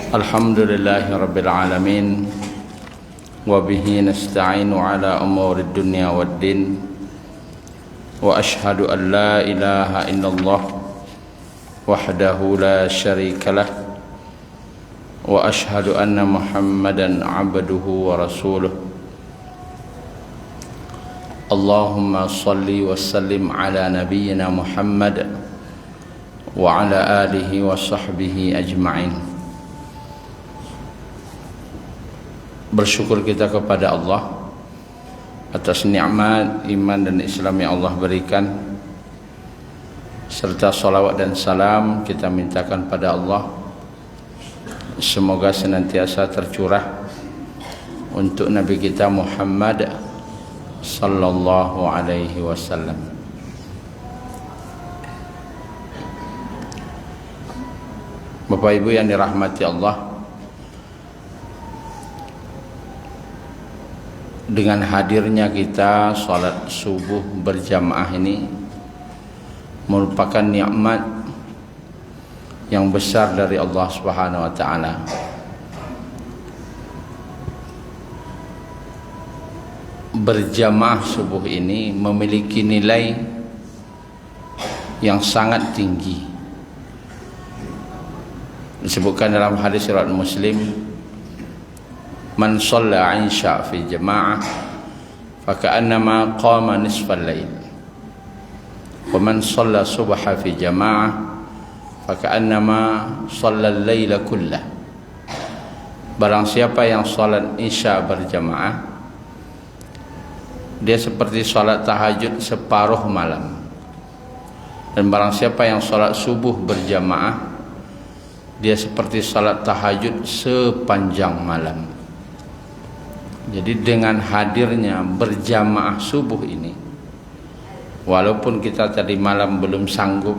Alhamdulillahi Rabbil Alamin. Wa bihi nasta'inu ala umuri dunya waddin. Wa ashhadu an la ilaha illallah wahdahu la syarika lah. Wa ashhadu anna Muhammadan abduhu wa rasuluh. Allahumma salli wa sallim ala nabiyyina Muhammad wa ala alihi wa sahbihi ajma'in. Bersyukur kita kepada Allah atas nikmat iman dan Islam yang Allah berikan, serta salawat dan salam kita mintakan pada Allah semoga senantiasa tercurah untuk Nabi kita Muhammad sallallahu alaihi wasallam. Bapak Ibu yang dirahmati Allah, dengan hadirnya kita salat subuh berjamaah ini merupakan nikmat yang besar dari Allah Subhanahu wa taala. Berjamaah subuh ini memiliki nilai yang sangat tinggi. Disebutkan dalam hadis riwayat Muslim, man shalla 'isha fi jama'ah fa ka'annama qama nisfal lail. Wa man shalla subha fi jama'ah fa ka'annama shalla al-laila kullah. Barang siapa yang salat isya berjamaah, dia seperti salat tahajud separuh malam. Dan barang siapa yang salat subuh berjamaah, dia seperti salat tahajud sepanjang malam. Jadi dengan hadirnya berjamaah subuh ini, walaupun kita tadi malam belum sanggup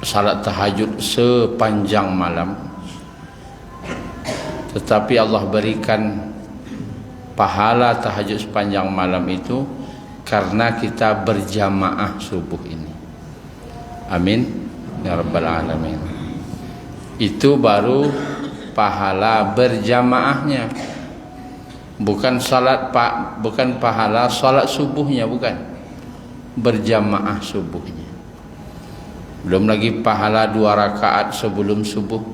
salat tahajud sepanjang malam, tetapi Allah berikan pahala tahajud sepanjang malam itu karena kita berjamaah subuh ini. Amin ya rabbal alamin. Itu baru pahala berjamaahnya, bukan pahala salat subuhnya, bukan, berjamaah subuhnya. Belum lagi pahala 2 rakaat sebelum subuh,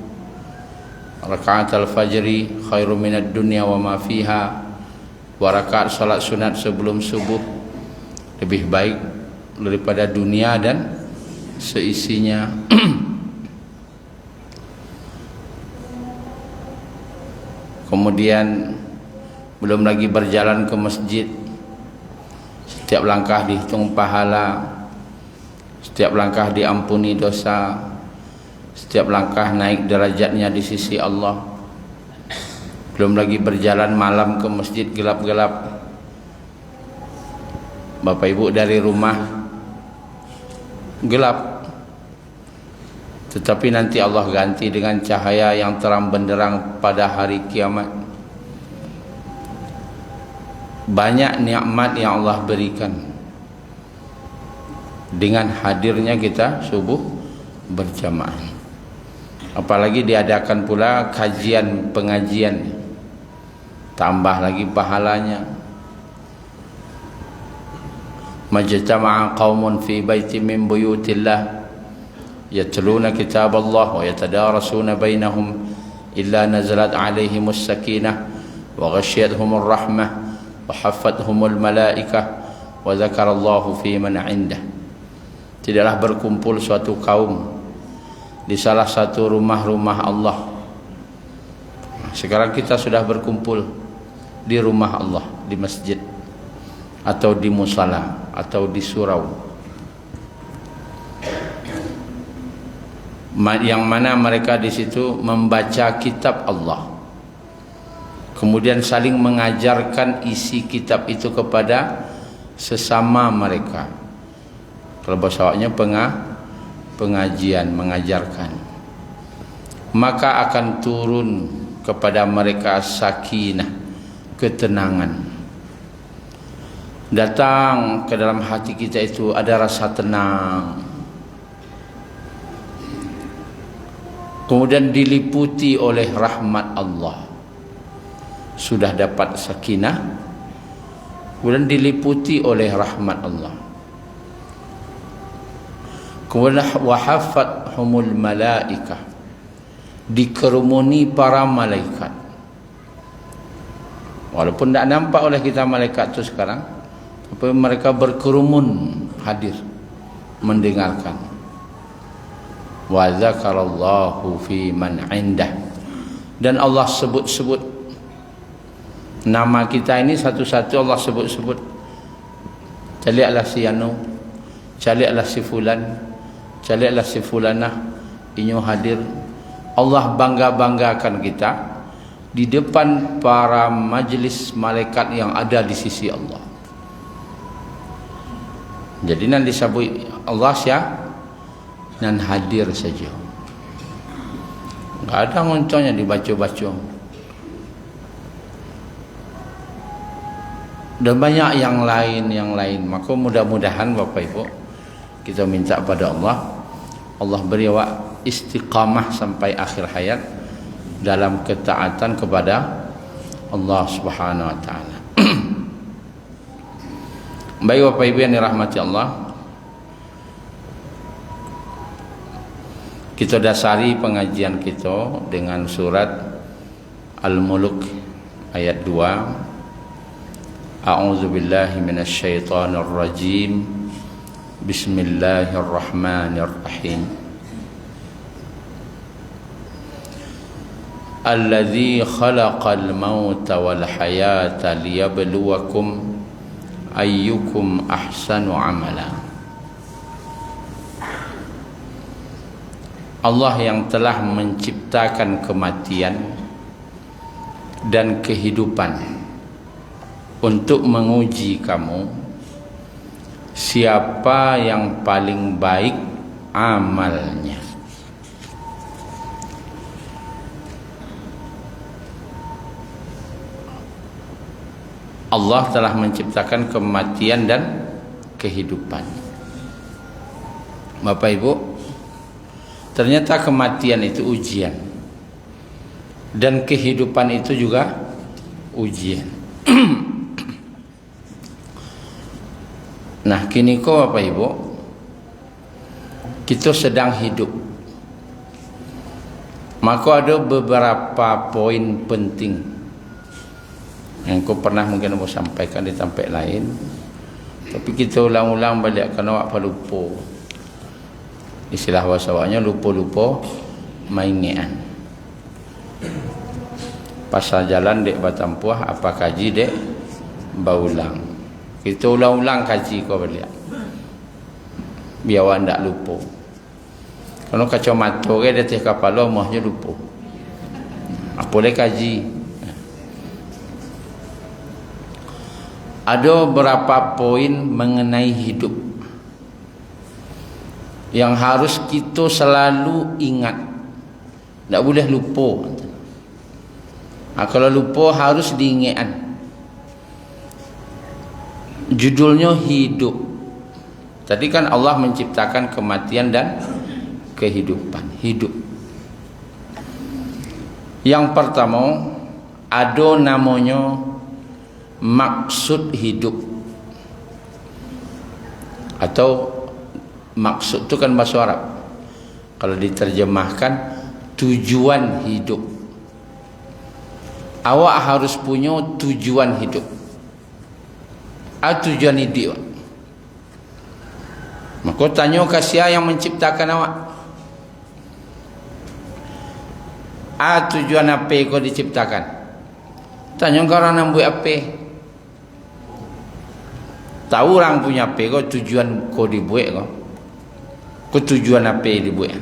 rakaat al-fajri khairum minad dunya wa ma fiha. 2 rakaat salat sunat sebelum subuh lebih baik daripada dunia dan seisinya. Kemudian belum lagi berjalan ke masjid, setiap langkah dihitung pahala, setiap langkah diampuni dosa, setiap langkah naik derajatnya di sisi Allah. Belum lagi berjalan malam ke masjid gelap-gelap. Bapak Ibu dari rumah gelap, tetapi nanti Allah ganti dengan cahaya yang terang benderang pada hari kiamat. Banyak nikmat yang Allah berikan dengan hadirnya kita subuh berjamaah. Apalagi diadakan pula kajian pengajian, tambah lagi pahalanya. Majtama'a qaumun fi baitin min buyutillah yatluna kitaballah wa yatadarasuna bainahum illa nazalat alaihimus sakinah wa ghasyiyatuhumur rahmah wa haffathumul malaikah wa dzakarallahu fi man 'indah. Tidaklah berkumpul suatu kaum di salah satu rumah-rumah Allah. Sekarang kita sudah berkumpul di rumah Allah, di masjid atau di musala atau di surau, yang mana mereka di situ membaca kitab Allah, kemudian saling mengajarkan isi kitab itu kepada sesama mereka. Kalau bahasa Arabnya pengajian, mengajarkan, maka akan turun kepada mereka sakinah, ketenangan. Datang ke dalam hati kita itu ada rasa tenang, kemudian diliputi oleh rahmat Allah, sudah dapat sakinah, kemudian diliputi oleh rahmat Allah, kemudian wahafathumul malaikah, dikerumuni para malaikat. Walaupun tidak nampak oleh kita malaikat itu sekarang, tapi mereka berkerumun hadir mendengarkan. Wa dzakarallahu fi man indah, dan Allah sebut-sebut nama kita ini satu-satu. Allah sebut-sebut, caliaklah si anu, caliaklah si fulan, caliaklah si fulanah, inyo hadir. Allah bangga-banggakan kita di depan para majlis malaikat yang ada di sisi Allah. Jadi nan disebut Allah siapa? Nan hadir saja. Enggak ada ngoncongnya dibaca-baca. Dan banyak yang lain. Maka mudah-mudahan Bapak Ibu, kita minta pada Allah, Allah beri awak istiqamah sampai akhir hayat dalam ketaatan kepada Allah Subhanahu wa taala. Baik Bapak Ibu yang dirahmati Allah, kita dasari pengajian kita dengan surat Al-Mulk ayat 2. A'udzubillahi minasyaitonir rajim. Bismillahirrahmanirrahim. Alladzi khalaqal mauta wal hayata liyabluwakum ayyukum ahsanu amala. Allah yang telah menciptakan kematian dan kehidupan untuk menguji kamu siapa yang paling baik amalnya. Allah telah menciptakan kematian dan kehidupan. Bapak Ibu, ternyata kematian itu ujian, dan kehidupan itu juga ujian. Nah, kini kok Bapak Ibu, kita sedang hidup. Maka ada beberapa poin penting yang kau pernah mungkin mau sampaikan di tempat lain, tapi kita ulang-ulang balik kerana awak lupa. Istilah bahasa awaknya lupa-lupa mainan. Pasal jalan dek batampuah, apa kaji dek baulang. Kita ulang-ulang kaji kau balik, biar awak tak lupa. Kalau kacamata ke di atas kepala mahnya lupa. Apa boleh kaji? Ada beberapa poin mengenai hidup yang harus kita selalu ingat, tak boleh lupa. Kalau lupa harus diingat. Judulnya hidup. Tadi kan Allah menciptakan kematian dan kehidupan. Hidup. Yang pertama, ada namanya maksud hidup, atau maksud itu kan bahasa Arab, kalau diterjemahkan tujuan hidup. Awak harus punya tujuan hidup. Tujuan hidup. Maka tanya ke siapa yang menciptakan awak? Tujuan apa kau diciptakan? Tanya ke orang yang buat apa? Tahu orang punya apa kau, tujuan kau dibuat kau. Kau tujuan apa dibuat?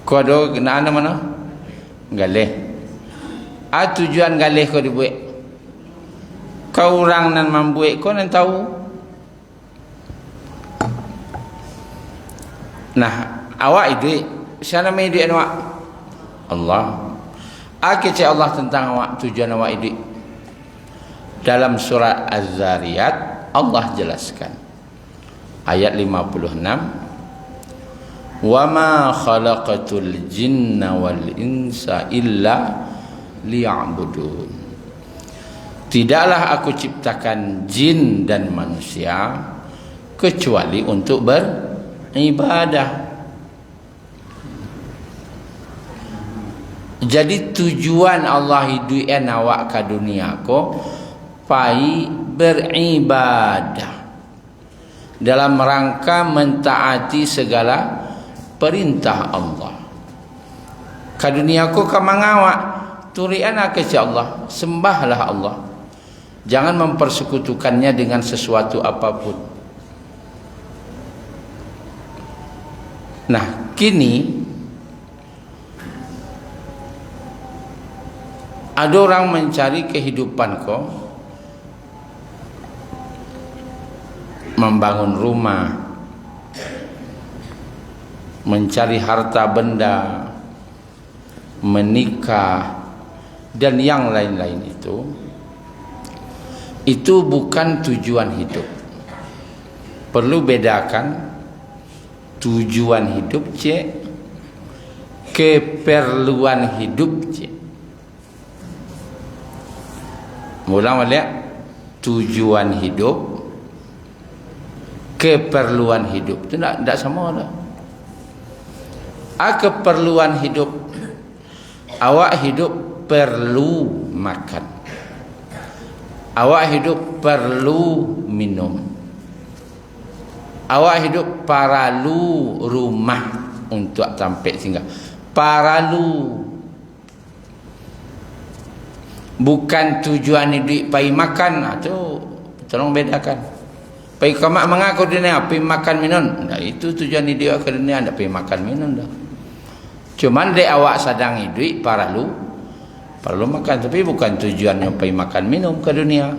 Kau ada kenaan mana? Galih. Tujuan galih kau dibuat. Kau orang nan membuat kau nan tahu. Nah, awak itu siapa nama itu awak? Allah. Kecik Allah tentang awak, tujuan awak itu. Dalam surah Az-Zariyat Allah jelaskan ayat 56, wa ma khalaqatul jinna wal insa illa liya'budun. Tidaklah aku ciptakan jin dan manusia kecuali untuk beribadah. Jadi tujuan Allah hidup awak ke dunia ko pai beribadah dalam rangka mentaati segala perintah Allah. Ke dunia ko kamangawak turian ke Allah, sembahlah Allah. Jangan mempersekutukannya dengan sesuatu apapun. Nah, kini ada orang mencari kehidupan kok, membangun rumah, mencari harta benda, menikah, dan yang lain-lain itu bukan tujuan hidup. Perlu bedakan tujuan hidup keperluan hidup Mulang balik, tujuan hidup, keperluan hidup itu tidak sama dah. Keperluan hidup, awak hidup perlu makan. Awak hidup perlu minum. Awak hidup paralu rumah untuk sampai singgah. Paralu. Bukan tujuan hidup pai makan. Tu tolong bedakan. Pai kamak mengaku dunia pai makan minum. Nah, itu tujuan hidup ke dunia, ndak pai makan minum dah. Cuman dek awak sedang hidup paralu perlu makan, tapi bukan tujuannya pergi makan minum ke dunia.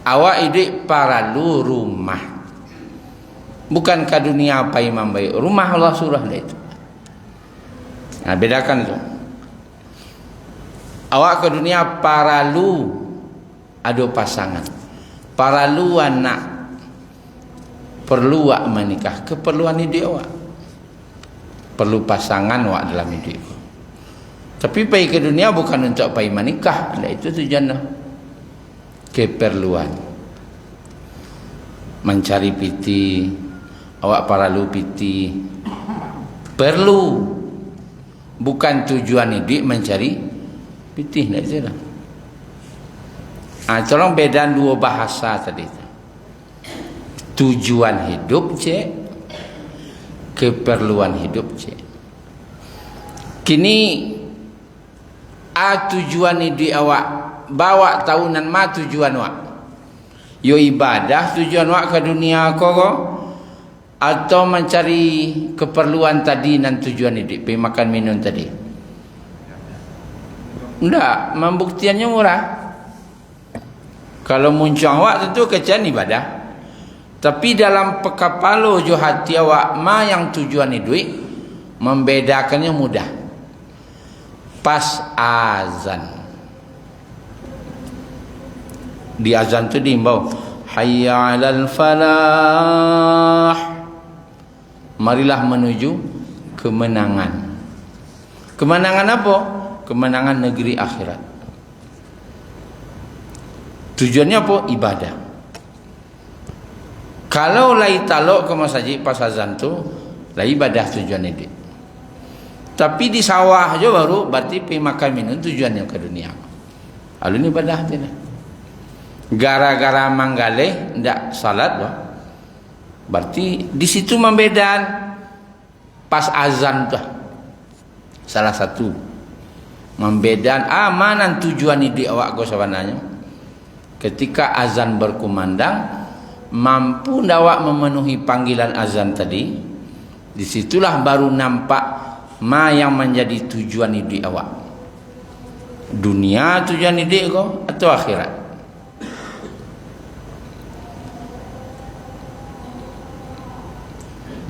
Awak hidup paralu rumah, bukan ke dunia pergi membaik rumah. Allah surah itu. Nah, bedakan itu. Awak ke dunia paralu ada pasangan, paralu anak, perlu awak menikah, keperluan hidup awak. Perlu pasangan awak dalam hidup. Tapi pergi ke dunia bukan untuk pergi menikah. Nah, itu tujuan keperluan. Mencari piti, awak paralu piti. Perlu. Bukan tujuan hidup mencari piti. Nah, itu dah. Tolong beda dua bahasa tadi. Tujuan hidup keperluan hidup kini tujuan hidup awak bawa tahunan ma tujuan awak yo ibadah tujuan awak ke dunia kok atau mencari keperluan tadi dan tujuan hidup pergi makan minum tadi. Enggak, membuktiannya murah. Kalau muncul awak tentu kecian ibadah. Tapi dalam pekapalo jo hati awak ma yang tujuan hidup membedakannya mudah. Pas azan, di azan tu diimbau hayya 'alal falah, marilah menuju kemenangan. Kemenangan apa? Kemenangan negeri akhirat. Tujuannya apa? Ibadah. Kalau lai talok ke masjid pas azan tu, lai ibadah tujuan ini. Tapi di sawah aja baru berarti pergi makan minum tujuannya ke dunia. Lalu ini ibadah tidak. Gara-gara manggale ndak salat bah. Berarti di situ membedakan pas azan tu. Salah satu membedakan amanan tujuan ini awak ko sebenarnya. Ketika azan berkumandang, mampu ndawak memenuhi panggilan azan tadi, disitulah baru nampak ma yang menjadi tujuan hidup awak. Dunia tujuan hidup kau atau akhirat?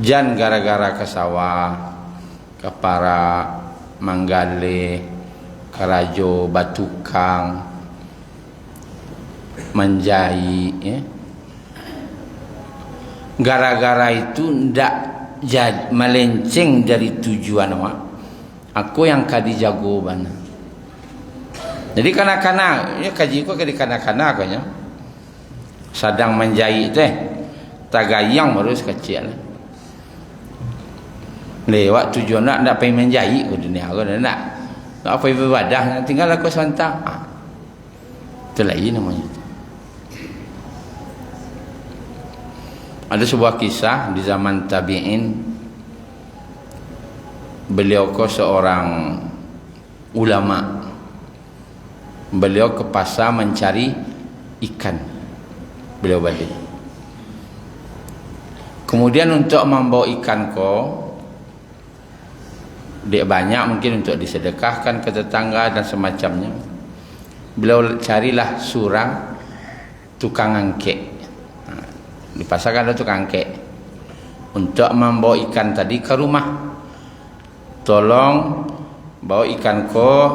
Jangan gara-gara ke sawah, ke para manggale, karajo, batukang, menjahit, ya. gara-gara itu ndak melenceng dari tujuan awak. Aku yang kadi jago bana. Jadi kanak-kanak, ya kaji ko kadi kanak-kanak kanya. Sedang menjahit teh, tagayang baru sekecil. Lewat tujuan nak pengen menjahit ke dunia aku nak apa ibadah tinggal aku sebentar. Itu lain namanya. Ada sebuah kisah di zaman tabi'in. Beliau seorang ulama. Beliau ke pasar mencari ikan. Beliau balik. Kemudian untuk membawa ikan dia banyak mungkin untuk disedekahkan ke tetangga dan semacamnya. Beliau carilah seorang tukang angkek. Di pasar kan ada tukang angkek. Untuk membawa ikan tadi ke rumah. Tolong bawa ikan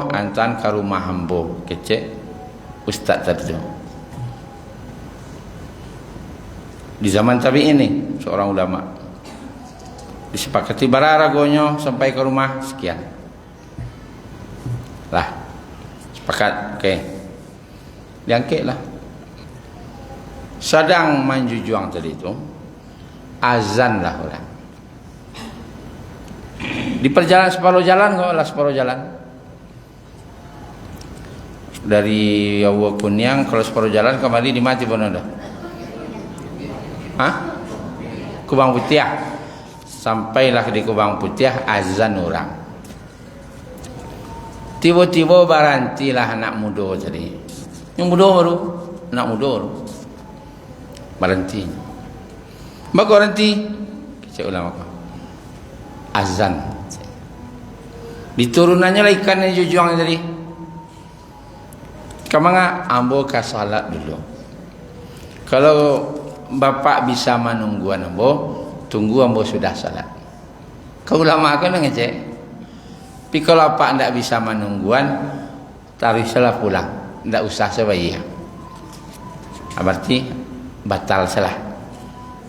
antan ke rumah hambo. Kecek ustaz tadi tu. Di zaman tabi'in ini seorang ulama. Disepakati bararagonyo sampai ke rumah sekian. Lah. Sepakat, okey. Diangkit lah. Sedang manjujuang tadi itu, azan lah orang. Di perjalanan separuh jalan separuh jalan. Dari Yawa Kunyang kalau separuh jalan kembali di mati pun ada. Kubang Putih. Sampailah di Kubang Putih azan orang. Tiba-tiba barantilah anak muda tadi. Yang muda baru, anak muda baru. Berhenti. Maka berhenti. Cik ulama azan. Diturunannya lah ikan yang jujuang tadi. Kamanga ambo ka salat dulu. Kalau bapak bisa menungguan ambo, tunggu ambo sudah salat. Kau ulama kan ngecek. Tapi kalau pak tidak bisa menungguan, tarik salah pulang. Tidak usah sebayar. Berarti batal salah.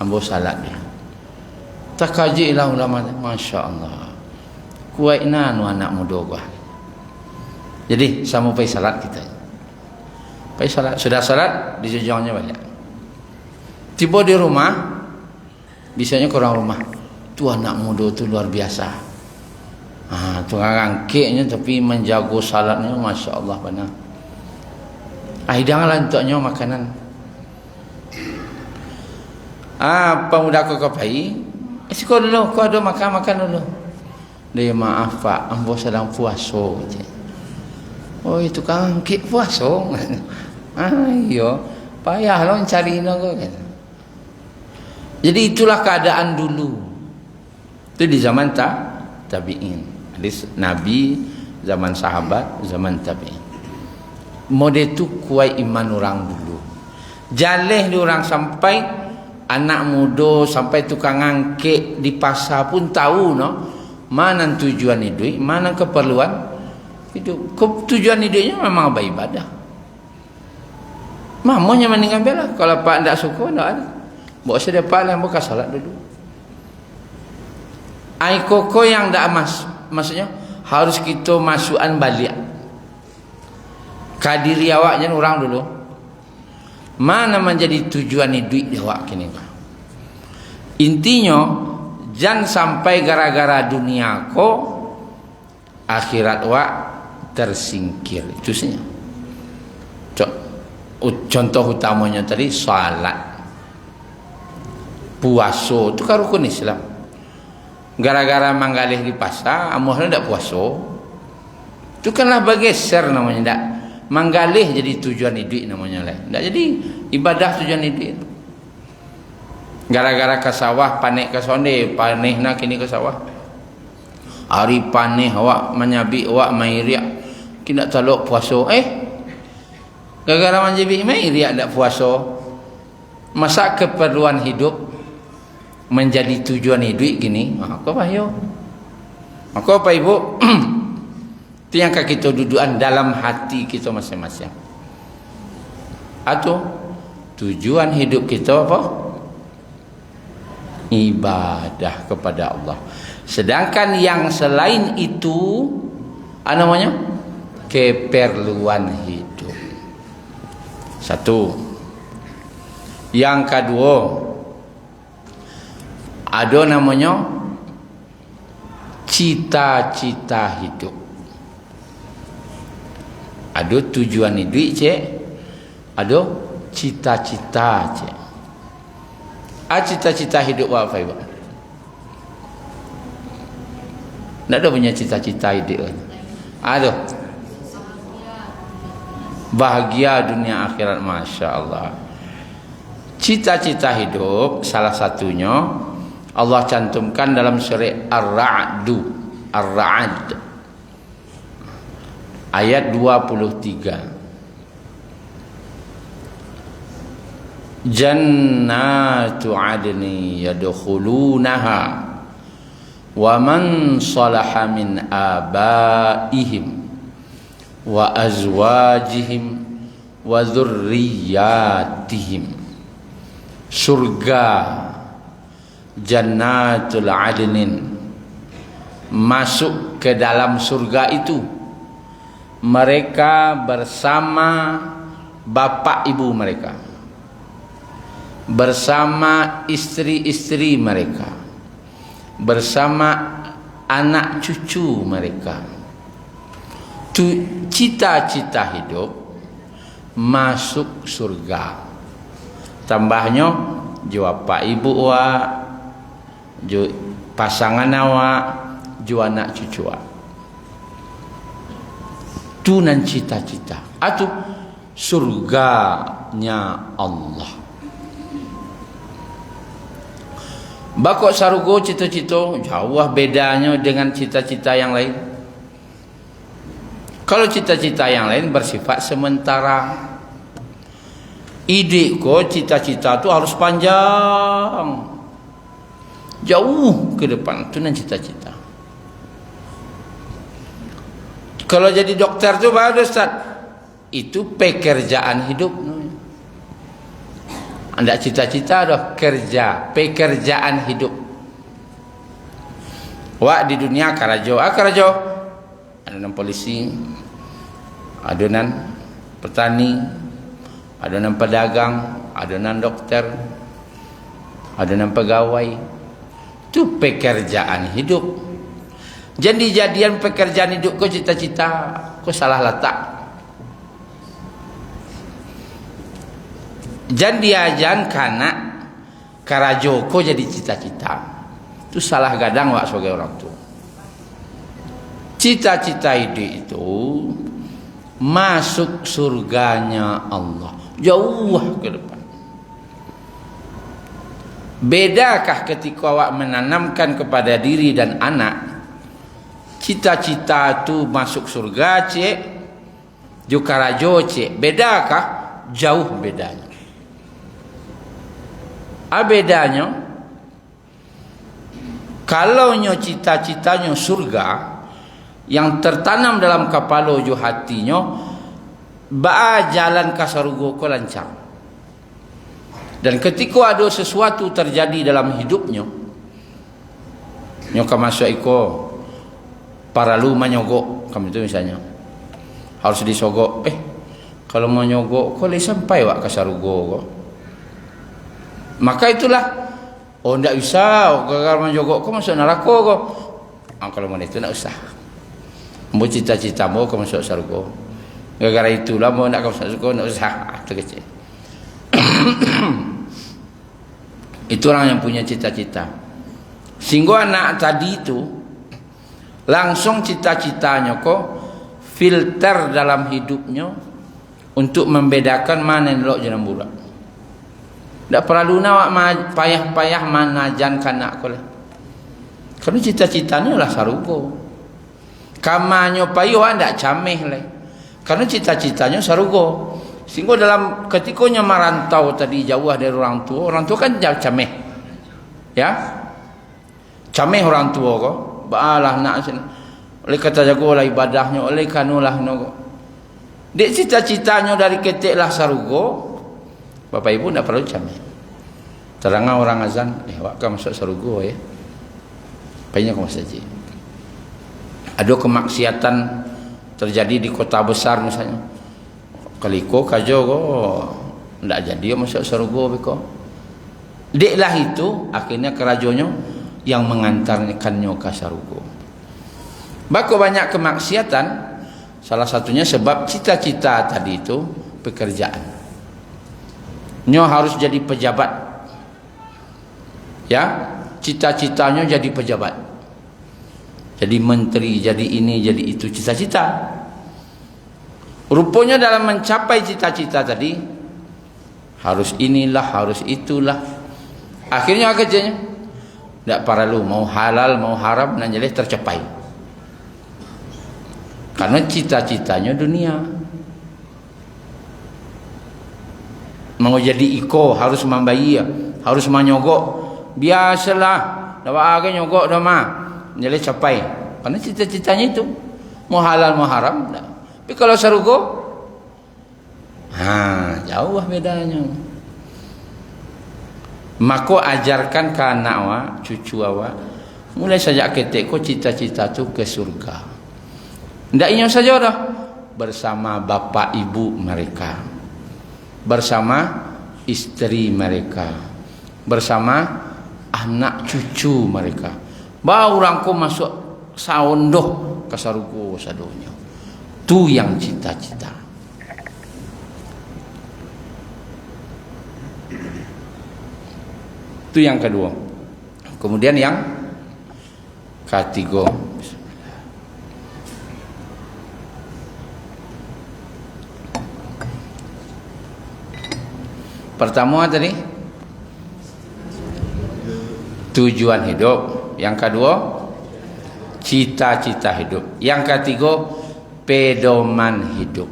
Ambo salat dia. Tak kaji lah ulama. Masya Allah. Kuat ina anak muda gua. Jadi sama pergi salat kita. Pergi salat. Sudah salat, dijujungnya balik. Tiba di rumah, bisanya ke orang rumah. Tu anak muda tu luar biasa. Tukang angkeknya tapi menjago salatnya, Masya Allah benar. Janganlah untuknya makanan. Pemuda kau pai. Kau dulu, kau ada makan dulu. Dia maaf pak, ambo sedang puasa. Oh itu kan angkek puasa. Ayo, payahlah mencari kau kan. Jadi itulah keadaan dulu. Itu di zaman tabi'in. Nabi, zaman sahabat, zaman tabi'in. Mode itu kuat iman orang dulu. Jaleh di orang sampai anak muda sampai tukang angkek di pasar pun tahu mana tujuan hidup, mana keperluan hidup. Tujuan hidupnya memang beribadah. Mamanya meninggal bela. Kalau pak tidak suka, tidak ada. Bawa saya dapat lah, buka salat dulu. Air koko yang tidak maksudnya harus kita masukan balik. Kadiri awaknya orang dulu. Mana menjadi tujuan hidup dia awak kini. Intinya jangan sampai gara-gara dunia akhirat awak tersingkir. Itu saja. Contoh utamanya tadi salat. Puasa itu kan rukun Islam. Gara-gara manggalih di pasar, amuhnya tidak puasa. Itu kanlah bergeser namanya. Tak manggalih jadi tujuan hidup namanya lah. Tak jadi ibadah tujuan hidup. Gara-gara ke sawah panik ke sonde, panik nak kini ke sawah. Hari panik awak menyabi awak mai riak. Kena taluk puasa. Gara-gara menjabi mai riak tak puasa. Masa keperluan hidup menjadi tujuan hidup gini, kau payah. Maka apa ibu? Itu yang kita dudukan dalam hati kita masing-masing. Atau tujuan hidup kita apa? ibadah kepada Allah. Sedangkan yang selain itu namanya keperluan hidup. Satu. Yang kedua, ada namanya cita-cita hidup. Ada tujuan hidup, cik. Ada cita-cita, cik. Cita-cita hidup apa, ibu? Tak ada punya cita-cita hidup. Ada. Bahagia dunia akhirat, Masya Allah. Cita-cita hidup salah satunya Allah cantumkan dalam surah Ar-Ra'd ayat 23. Jannatu adni yadkhulunaha wa man salaha min abaihim wa azwajihim wa dzurriyyatihim. Surga Jannatul Adnin, masuk ke dalam surga itu mereka bersama bapak ibu mereka, bersama istri-istri mereka, bersama anak cucu mereka. Cita-cita hidup masuk surga. Tambahnya jo bapak ibu awak, jo pasangan awak, jo anak cucu awak. Tu nan cita-cita. Atu surganya Allah. Bakok sarugo cita-cita jauh bedanya dengan cita-cita yang lain. Kalau cita-cita yang lain bersifat sementara. Ide ko cita-cita tu harus panjang, jauh ke depan. Tu nan cita-cita. Kalau jadi dokter tu baru Ustaz, itu pekerjaan hidup. Anda cita-cita dah kerja, pekerjaan hidup. Wak di dunia karajo, karajo. Adonan polisi, adonan petani, adonan pedagang, adonan dokter, adonan pegawai. Itu pekerjaan hidup. Jadi jadian pekerjaan hidup kau cita-cita, kau salah letak. Jangan diajan karena karajo kau jadi cita-cita. Itu salah gadang wak sebagai orang tua. Cita-cita hidup itu masuk surganya Allah, jauh ke depan. Bedakah ketika awak menanamkan kepada diri dan anak cita-cita itu masuk surga, cik, jukarajo, cik? Bedakah? Jauh bedanya. Bedanya kalau nyo cita-citanya surga yang tertanam dalam kepala jo hatinya, ba jalan ka surga ko lancar. Dan ketika ada sesuatu terjadi dalam hidupnya, nyo ka masuk iko para lu manyogok kamu itu misalnya harus disogok, kalau mau nyogok kau boleh sampai wak ke surga ko. Maka itulah, oh ndak usah kalau menyogok kau masuk neraka ko. Kalau mau itu ndak usah. Mau cita-cita mau kau masuk surga. Gara-gara itulah mau nak kau masuk surga ndak usah. Itu kecil. Itu orang yang punya cita-cita. Sehingga anak tadi itu langsung cita-citanya kok filter dalam hidupnya untuk membedakan mana yang elok dan buruk. Tak perlu nak payah-payah manajan kanak kau lah. Kerana cita-citanya lah sarugo. Kamanyo payah tak cameh lah. Kerana cita-citanya sarugo. Sehingga dalam ketikanya merantau tadi jauh dari orang tua kan cameh. Ya? Cameh orang tua kau. Baalah nak sini. Oleh kata jago lah ibadahnya, oleh kanulah no. Dek cita-citanya dari ketik lah sarugo. Bapak ibu tak perlu cameh. Terangah orang azan, awak kan masuk surga ya. Banyak masjid. Ada kemaksiatan terjadi di kota besar misalnya. Kaliko kajo ko ndak jadi masuk surga beko. Deklah itu akhirnya kerajonyo yang mengantarkannya ke surga. Bako banyak kemaksiatan, salah satunya sebab cita-cita tadi itu pekerjaan. Nyo harus jadi pejabat. Ya, cita-citanya jadi pejabat. Jadi menteri, jadi ini, jadi itu, cita-cita. Rupanya dalam mencapai cita-cita tadi harus inilah, harus itulah. Akhirnya kerjanya tidak perlu mau halal mau haram dan jadi tercapai. Karena cita-citanya dunia. Mau jadi iko harus membayi, harus menyogok. Biasalah, dapat agak nyogok dah mah. Jadi capai. Karena cita-citanya itu mau halal mau haram. Nah. Tapi kalau surga, jauh lah bedanya. Maka ajarkan ke anak awak, cucu awak, mulai sejak ketik kau cita-cita tu ke surga. Tidak ingat saja dah bersama bapak ibu mereka, bersama istri mereka, bersama anak cucu mereka. Baru orang kau masuk saundoh ke surga sadonya. Tu yang cita-cita. Itu yang kedua. Kemudian yang ketiga. Pertama tadi tujuan hidup. Yang kedua cita-cita hidup. Yang ketiga pedoman hidup.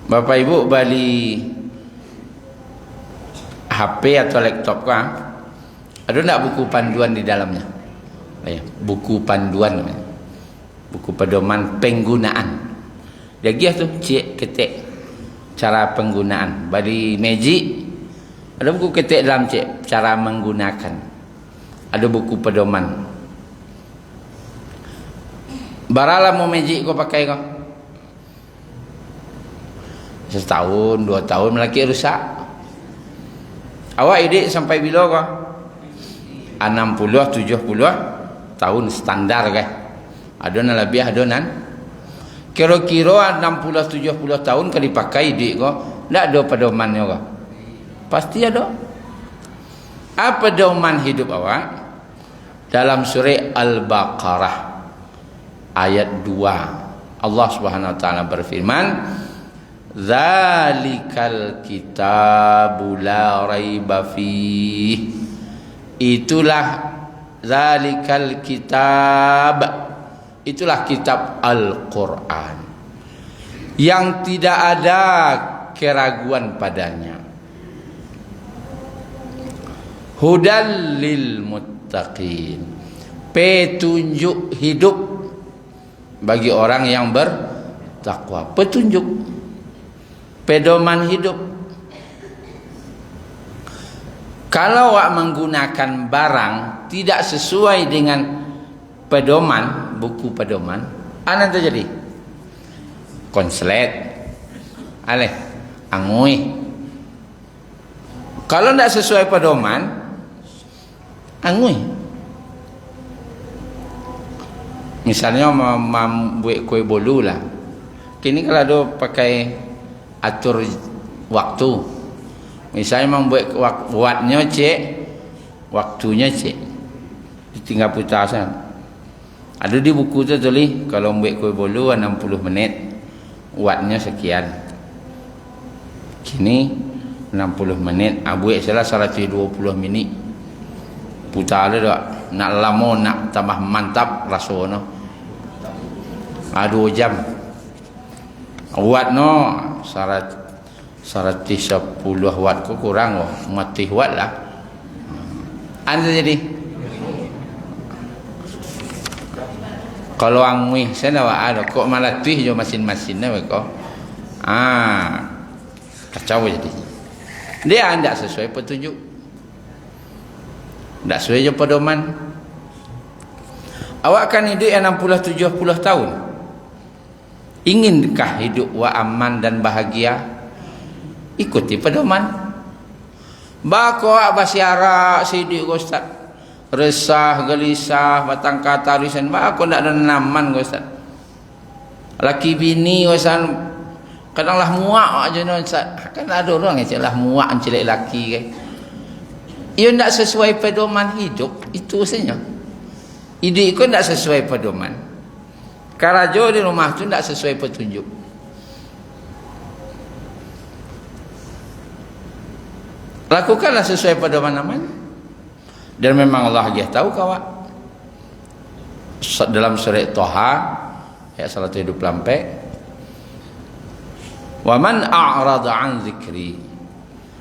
Bapak Ibu beli HP atau laptop kan? Ada enggak buku panduan di dalamnya? Buku panduan namanya. Buku pedoman penggunaan. Dia tu cek ketik cara penggunaan. Beli Magic ada buku ketik dalam cek cara menggunakan. Ada buku pedoman. Baralah mau Magic kau pakai kau. Setahun, 2 tahun lagi rusak. Awak idik sampai bila kau? 60, 70 tahun standar kan? Ada yang lebih, ada yang kira-kira 60, 70 tahun kalau dipakai idik kau, tidak ada pedomannya kau. Pasti ada. Apa pedoman hidup awak? Dalam surah Al-Baqarah ayat 2 Allah Subhanahu wa taala berfirman, "Dzalikal kitabu la raiba fih." Itulah dzalikal kitab. Itulah kitab Al-Qur'an yang tidak ada keraguan padanya. Hudal lil muttaqin. Petunjuk hidup bagi orang yang bertakwa. Petunjuk. Pedoman hidup. Kalau awak menggunakan barang tidak sesuai dengan pedoman, buku pedoman, apa yang terjadi? Konslet, angui. Kalau tidak sesuai pedoman, angui. Misalnya membuat kue bolu lah. Kini kalau ada pakai atur waktu. Misalnya membuat waktunya cek, waktunya cek. Tinggal putar saja. Ada di buku tu tulis kalau membuat kue bolu 60 menit, wattnya sekian. Kini 60 menit, buat salah 120 minit. Putar ada tak? Nak lama, nak tambah mantap rasanya. 2 jam. Watt no 110 watt kok kurang mati watt lah. Anda jadi kalau angui saya nak ada kok malah tuih jo mesin-mesinnya kok. Kacau jadi. Dia tidak sesuai petunjuk, tidak sesuai je pedoman. Awak kan hidup 60-70 tahun. Inginkah hidup wa aman dan bahagia? Ikuti pedoman. Bako awak basiara sidik Ustaz. Resah, gelisah, batang kata risan. Bako ndak ada naman Ustaz. Laki bini Ustaz kadanglah muak aja Ustaz. Kan ada orang yang celah muak celek laki kan. Ia ndak sesuai pedoman hidup, itu saja. Hidup kau ndak sesuai pedoman. Karajo di rumah tu ndak sesuai petunjuk. Lakukanlah sesuai pedoman aman. Dan memang Allah dia tahu kawan. Dalam surah Toha ayat 128, wa man a'rada an dzikri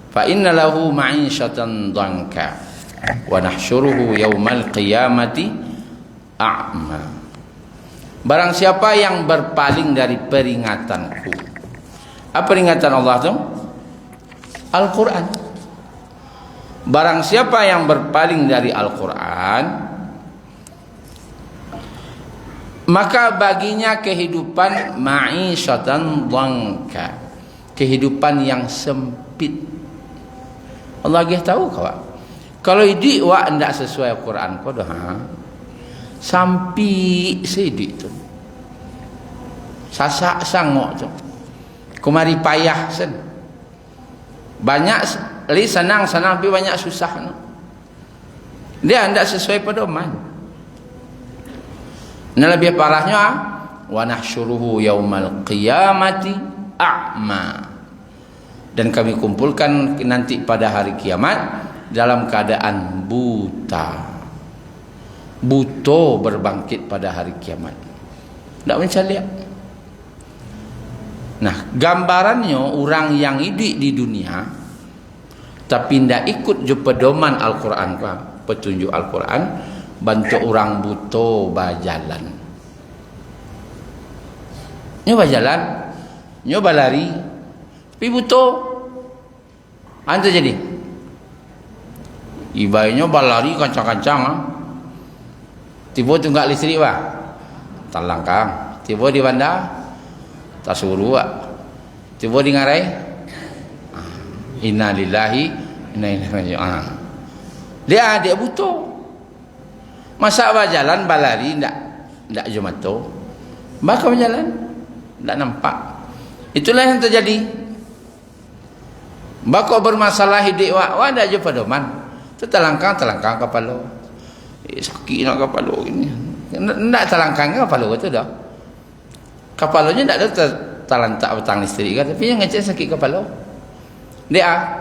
fa inna lahu ma'isyatan dhanka wa nahsyuruhu yaumal qiyamati a'ma. Barang siapa yang berpaling dari peringatanku. Apa peringatan Allah tu? Al-Quran. Barang siapa yang berpaling dari Al-Quran, maka baginya kehidupan ma'isyatan dhanka, kehidupan yang sempit. Allah dia tahu kawan. Kalau hidup wak ndak sesuai Al-Quran kau dah sampai sedik tu. Sasak sangok tu. Kumari payah sen. Banyak li senang tapi banyak susah no. Dia ndak sesuai pedoman. Nah lebih parahnya wa nahsyuruhu yaumal qiyamati a'ma. Dan kami kumpulkan nanti pada hari kiamat dalam keadaan buta. Buto berbangkit pada hari kiamat. Tak bisa lihat. Nah, gambarannya orang yang hidup di dunia tapi tidak ikut je pedoman Al-Quran, petunjuk Al-Quran, bantu orang buto berjalan. Nyoba jalan, nyoba lari, tapi buto. Antu jadi. Ibainya balari kancang-kancang. Tiba tunggak listrik bah, talangkang. Tiba di bandar, tak suruh bah. Tiba di ngarai, inna lillahi, inna ilaihi raji'un. Dia butuh. Masa berjalan balari ndak jumato. Maka berjalan ndak nampak. Itulah yang terjadi. Bako bermasalah hidup wa ndak je pedoman. Tu talangkang kepala. Sakit nak kepala ini. Ndak talangkang kepala tu dah. Kepalanya ndak ada talantak petang listrik kan, tapi yang ngecek sakit kepala. Dia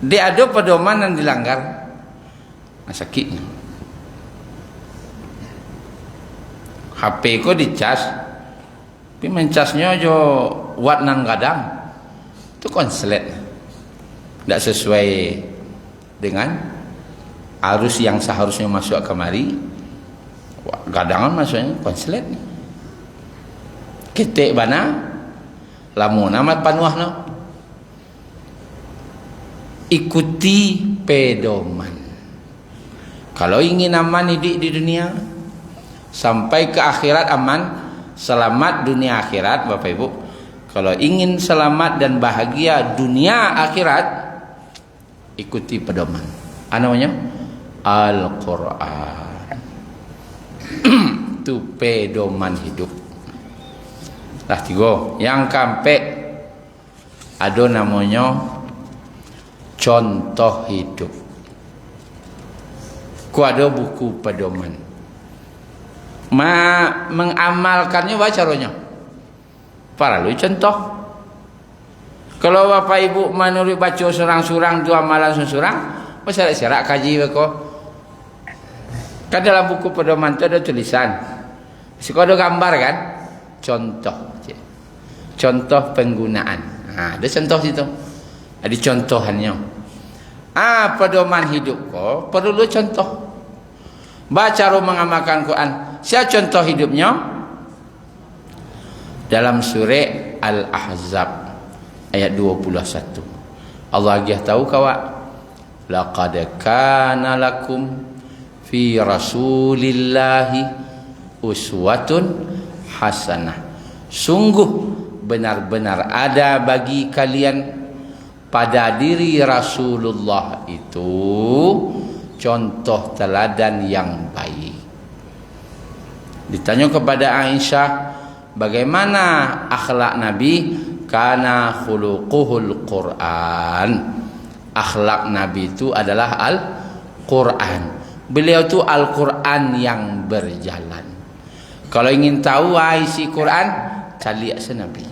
ada pedoman yang dilanggar. Sakitnya. HP ko dicas. Tapi mencasnya jo watt nang gadang. Itu konslet. Tidak sesuai dengan arus yang seharusnya masuk kemari. Gadangan masuknya konslet. Ketek bana lamun amat panuahna. Ikuti pedoman. Kalau ingin aman hidup di dunia sampai ke akhirat aman, selamat dunia akhirat Bapak Ibu. Kalau ingin selamat dan bahagia dunia akhirat, ikuti pedoman. Apa namanya? Al-Quran. Itu pedoman hidup. Lah tiga. Yang keempat ada namanya contoh hidup. Ku ada buku pedoman. Mengamalkannya baca caranya. Para lu contoh. Kalau Bapak Ibu menurut baca surang-surang tu amalan surang, masa serak kaji beko. Kan dalam buku pedoman tu ada tulisan. Siko ada gambar kan? Contoh. Contoh penggunaan. Ada contoh situ. Ada contohannya. Pedoman hidup ko perlu contoh. Baca mengamalkan Quran. Siapa contoh hidupnya? Dalam surah Al-Ahzab ayat 21. Allah agih tahu kawak, laqad kana lakum fi rasulillahi uswatun hasanah. Sungguh benar-benar ada bagi kalian pada diri Rasulullah itu contoh teladan yang baik. Ditanya kepada Aisyah, bagaimana akhlak Nabi? Kana khuluquhul Quran. Akhlak Nabi itu adalah Al-Quran. Beliau itu Al-Quran yang berjalan. Kalau ingin tahu isi Quran, cari Nabi.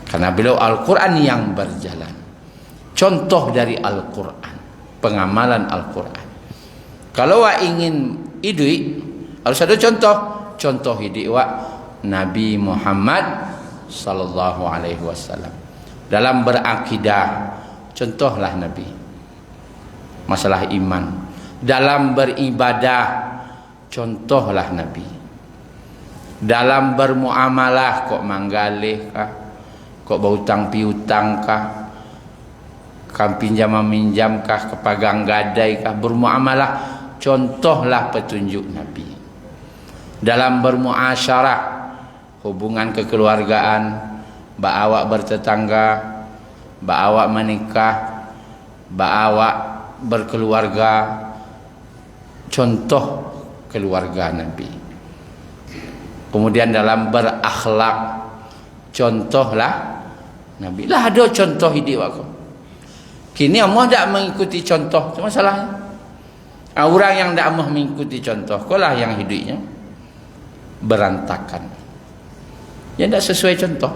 Karena beliau Al-Quran yang berjalan. Contoh dari Al-Quran, pengamalan Al-Quran. Kalau ingin hidup, harus ada contoh. Contoh hidup Nabi Muhammad sallallahu alaihi wasallam. Dalam berakidah, contohlah Nabi. Masalah iman. Dalam beribadah, contohlah Nabi. Dalam bermuamalah, kok manggalih kah? Kok berhutang piutang kah? Kau pinjam meminjam kah? Kepagang gadai kah? Bermuamalah, contohlah petunjuk Nabi. Dalam bermuasyarah, hubungan kekeluargaan, awak bertetangga, awak menikah, awak berkeluarga, contoh keluarga Nabi. Kemudian dalam berakhlak, contohlah Nabi. Lah ada contoh hidup aku. Kini Allah tak mengikuti contoh, itu masalahnya. Orang yang tak mau mengikuti contoh, kolah yang hidupnya berantakan. Yang tak sesuai contoh,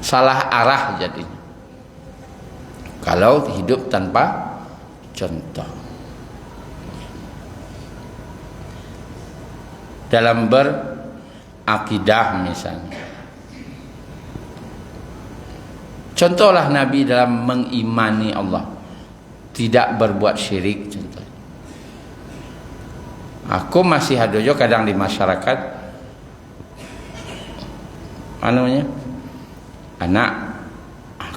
salah arah jadinya. Kalau hidup tanpa contoh. Dalam berakidah misalnya, contohlah Nabi dalam mengimani Allah, tidak berbuat syirik. Contoh, aku masih ada juga kadang di masyarakat, namanya anak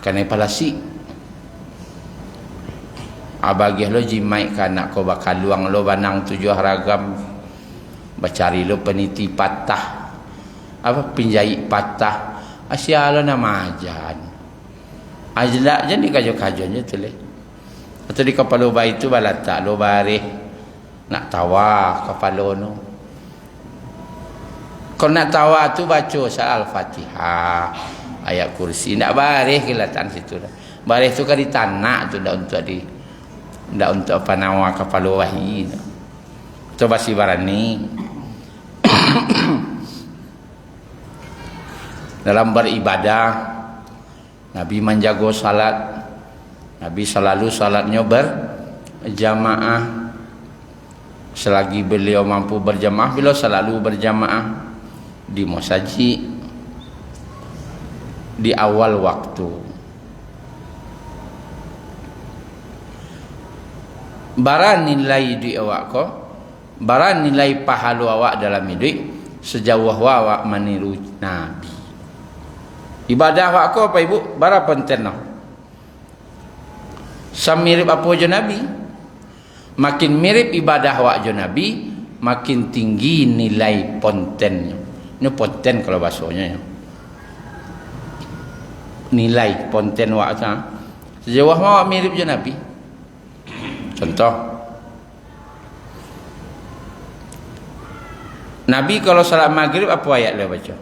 kena palasi, abagih lo jimai kanak ko bakal luang lo banang 7 haragam, bacari lo peniti patah, apa pinjai patah, asia lo nama ajan ajla jadi kajo-kajonya tu le. Atau di kepala bayi itu balata lo bareh nak tawa kepala no. Kalau nak tawa tu baca surah Al-Fatihah, ayat kursi, nak bareh kelihatan situ dah. Bareh tu kan di tanah tu, dah untuk di, dah untuk apa nama kepala wahi. Tu basi barani. Dalam beribadah, Nabi menjaga salat. Nabi selalu salatnya berjamaah. Selagi beliau mampu berjamaah, beliau selalu berjamaah di masjid di awal waktu. Barang nilai di awak ko, barang nilai pahala awak dalam hidup sejauh awak meniru Nabi. Ibadah awak ko apa ibu? Bara penting noh. Samirip apa je Nabi? Makin mirip ibadah awak je Nabi, makin tinggi nilai pontennya. Ini ponten kalau bahasanya. Nilai ponten awak tu. Sejauh awak mirip je Nabi. Contoh, Nabi kalau salat maghrib apa ayat dia baca?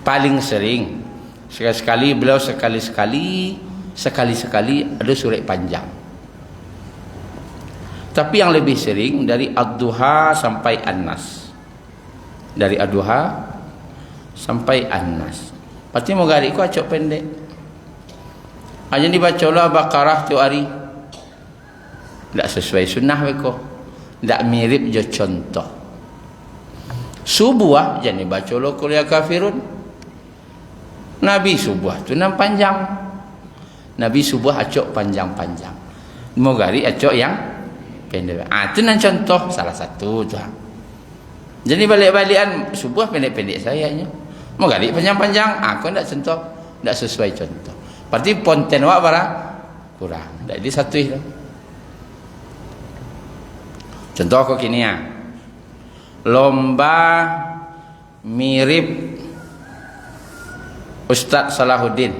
Paling sering, sekali-sekali beliau sekali-sekali ada surat panjang. Tapi yang lebih sering dari Ad-Duha sampai An-Nas. Dari Ad-Duha sampai An-Nas. Pasti mau garik ku acok pendek. Aja dibacalah Baqarah tu hari. Tak sesuai sunnah beko. Tak mirip je contoh. Subuh jangan dibacalah kuliah kafirun. Nabi subuh tu nam panjang. Nabi subuh acok panjang-panjang. Mau garik acok yang pendek. Tu nan contoh salah satu tu. Jadi balik-balikan subuh pendek-pendek sayanya. Mau galik panjang-panjang, aku ndak contoh, ndak sesuai contoh. Berarti konten awak barang kurang. Jadi satu itu. Contoh aku kini ya. Lomba mirip Ustaz Salahuddin.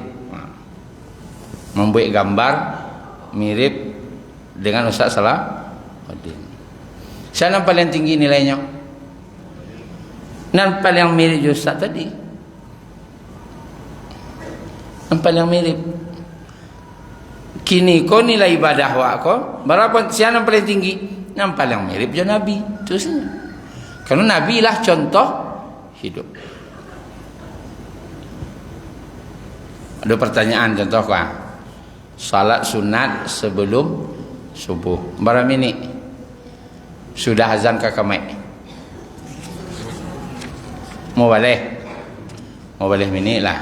Membuat gambar mirip dengan Ustaz Salahuddin. Siapa yang paling tinggi nilainya? Yang paling mirip Ustaz tadi. Yang paling mirip. Kini kau nilai ibadah wak kau berapa? Siapa yang paling tinggi? Yang paling mirip je Nabi. Itu saja. Karena Nabi lah contoh hidup. Ada pertanyaan contoh kau. Salat sunat sebelum subuh. Berapa minit? Sudah azan ke kamai? Mau boleh minit lah.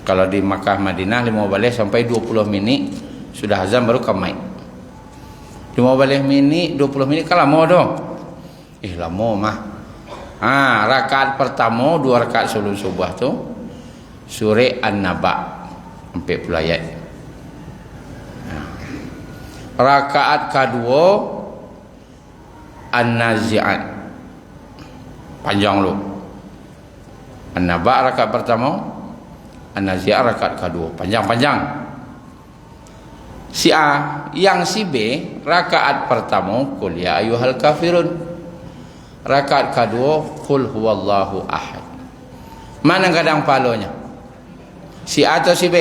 Kalau di Makkah Madinah 15 sampai 20 minit sudah azan baru kamai. 15 minit 20 minit kan lama dong. Lama mah. Rakaat pertama 2 rakaat sebelum subuh tu surah An-Naba 40 ayat. Rakaat kedua An-Nazi'at panjang lu. An-Naba rakaat pertama, An-Nazi'at rakaat kedua panjang-panjang. Si A, yang si B rakaat pertama qul ya ayyuhal kafirun. Rakaat kedua qul huwallahu ahad. Mana kadang palonya? Si A atau si B?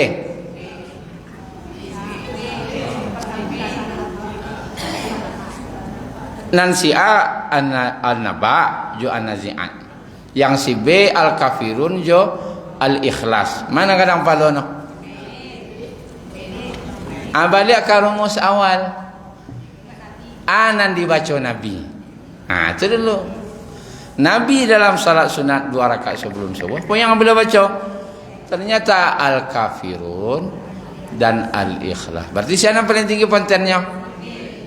Nan si A An-Naba jo An-Nazi'at. Yang si B Al-Kafirun jo Al-Ikhlas. Mana kadang palono? Balik ke rumus awal. Anan dibaca Nabi. Itu dulu. Nabi dalam salat sunat 2 rakaat sebelum subuh. Apa yang beliau baca? Ternyata Al-Kafirun dan Al-Ikhlas. Berarti siapa yang paling tinggi kontennya?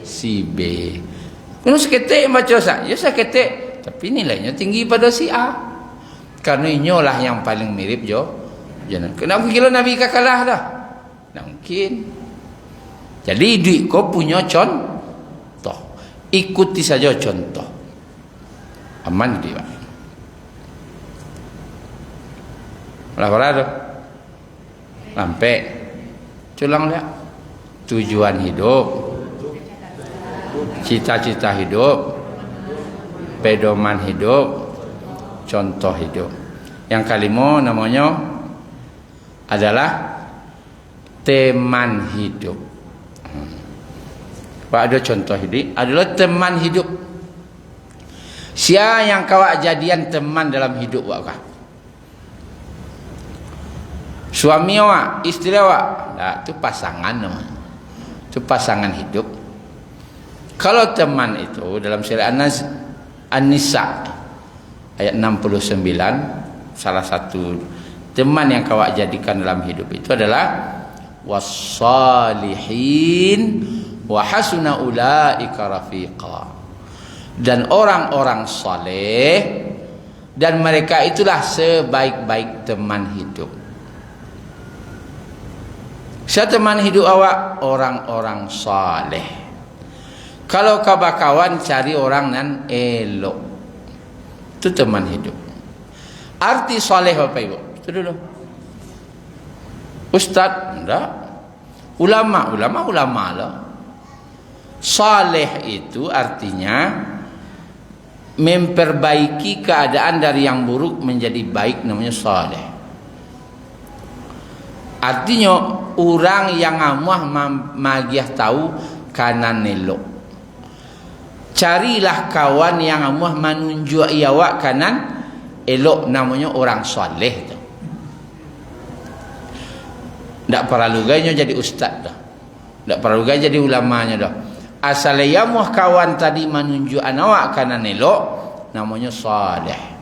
Si B. Kalau seketik baca sah, ya seketik, tapi nilainya tinggi pada si A. Karena inyolah yang paling mirip jo. Jangan. Kenapa kira Nabi kalah dah? Tak mungkin. Jadi duit kau punya contoh, ikuti saja contoh. Aman dia. Laporan sampai culang lihat tujuan hidup, cita-cita hidup, pedoman hidup, contoh hidup. Yang kelima namanya adalah teman hidup. Pak ada contoh hidup adalah teman hidup. Siapa yang kawak jadian teman dalam hidup wakah? Suami awak, istri awak, itu pasangan namanya. Itu pasangan hidup. Kalau teman itu dalam surah An-Nisa ayat 69, salah satu teman yang kawak jadikan dalam hidup itu adalah wassalihin wa hasuna ulaika rafiqa. Dan orang-orang saleh dan mereka itulah sebaik-baik teman hidup. Siapa teman hidup awak? Orang-orang saleh. Kalau kawan cari orang nan elok, itu teman hidup. Arti saleh apa ibu? Itu dulu. Ustaz? Enggak. Ulama lah. Saleh itu artinya memperbaiki keadaan dari yang buruk menjadi baik, namanya saleh. Artinya orang yang amuah magiah tahu kanan elok. Carilah kawan yang amuah menunjuk awak kanan elok, namanya orang saleh tu. Tak perlu gaya jadi ustaz dah. Tak perlu gaya jadi ulamanya dah. Asal ya muah kawan tadi menunjuk awak kanan elok, namanya saleh.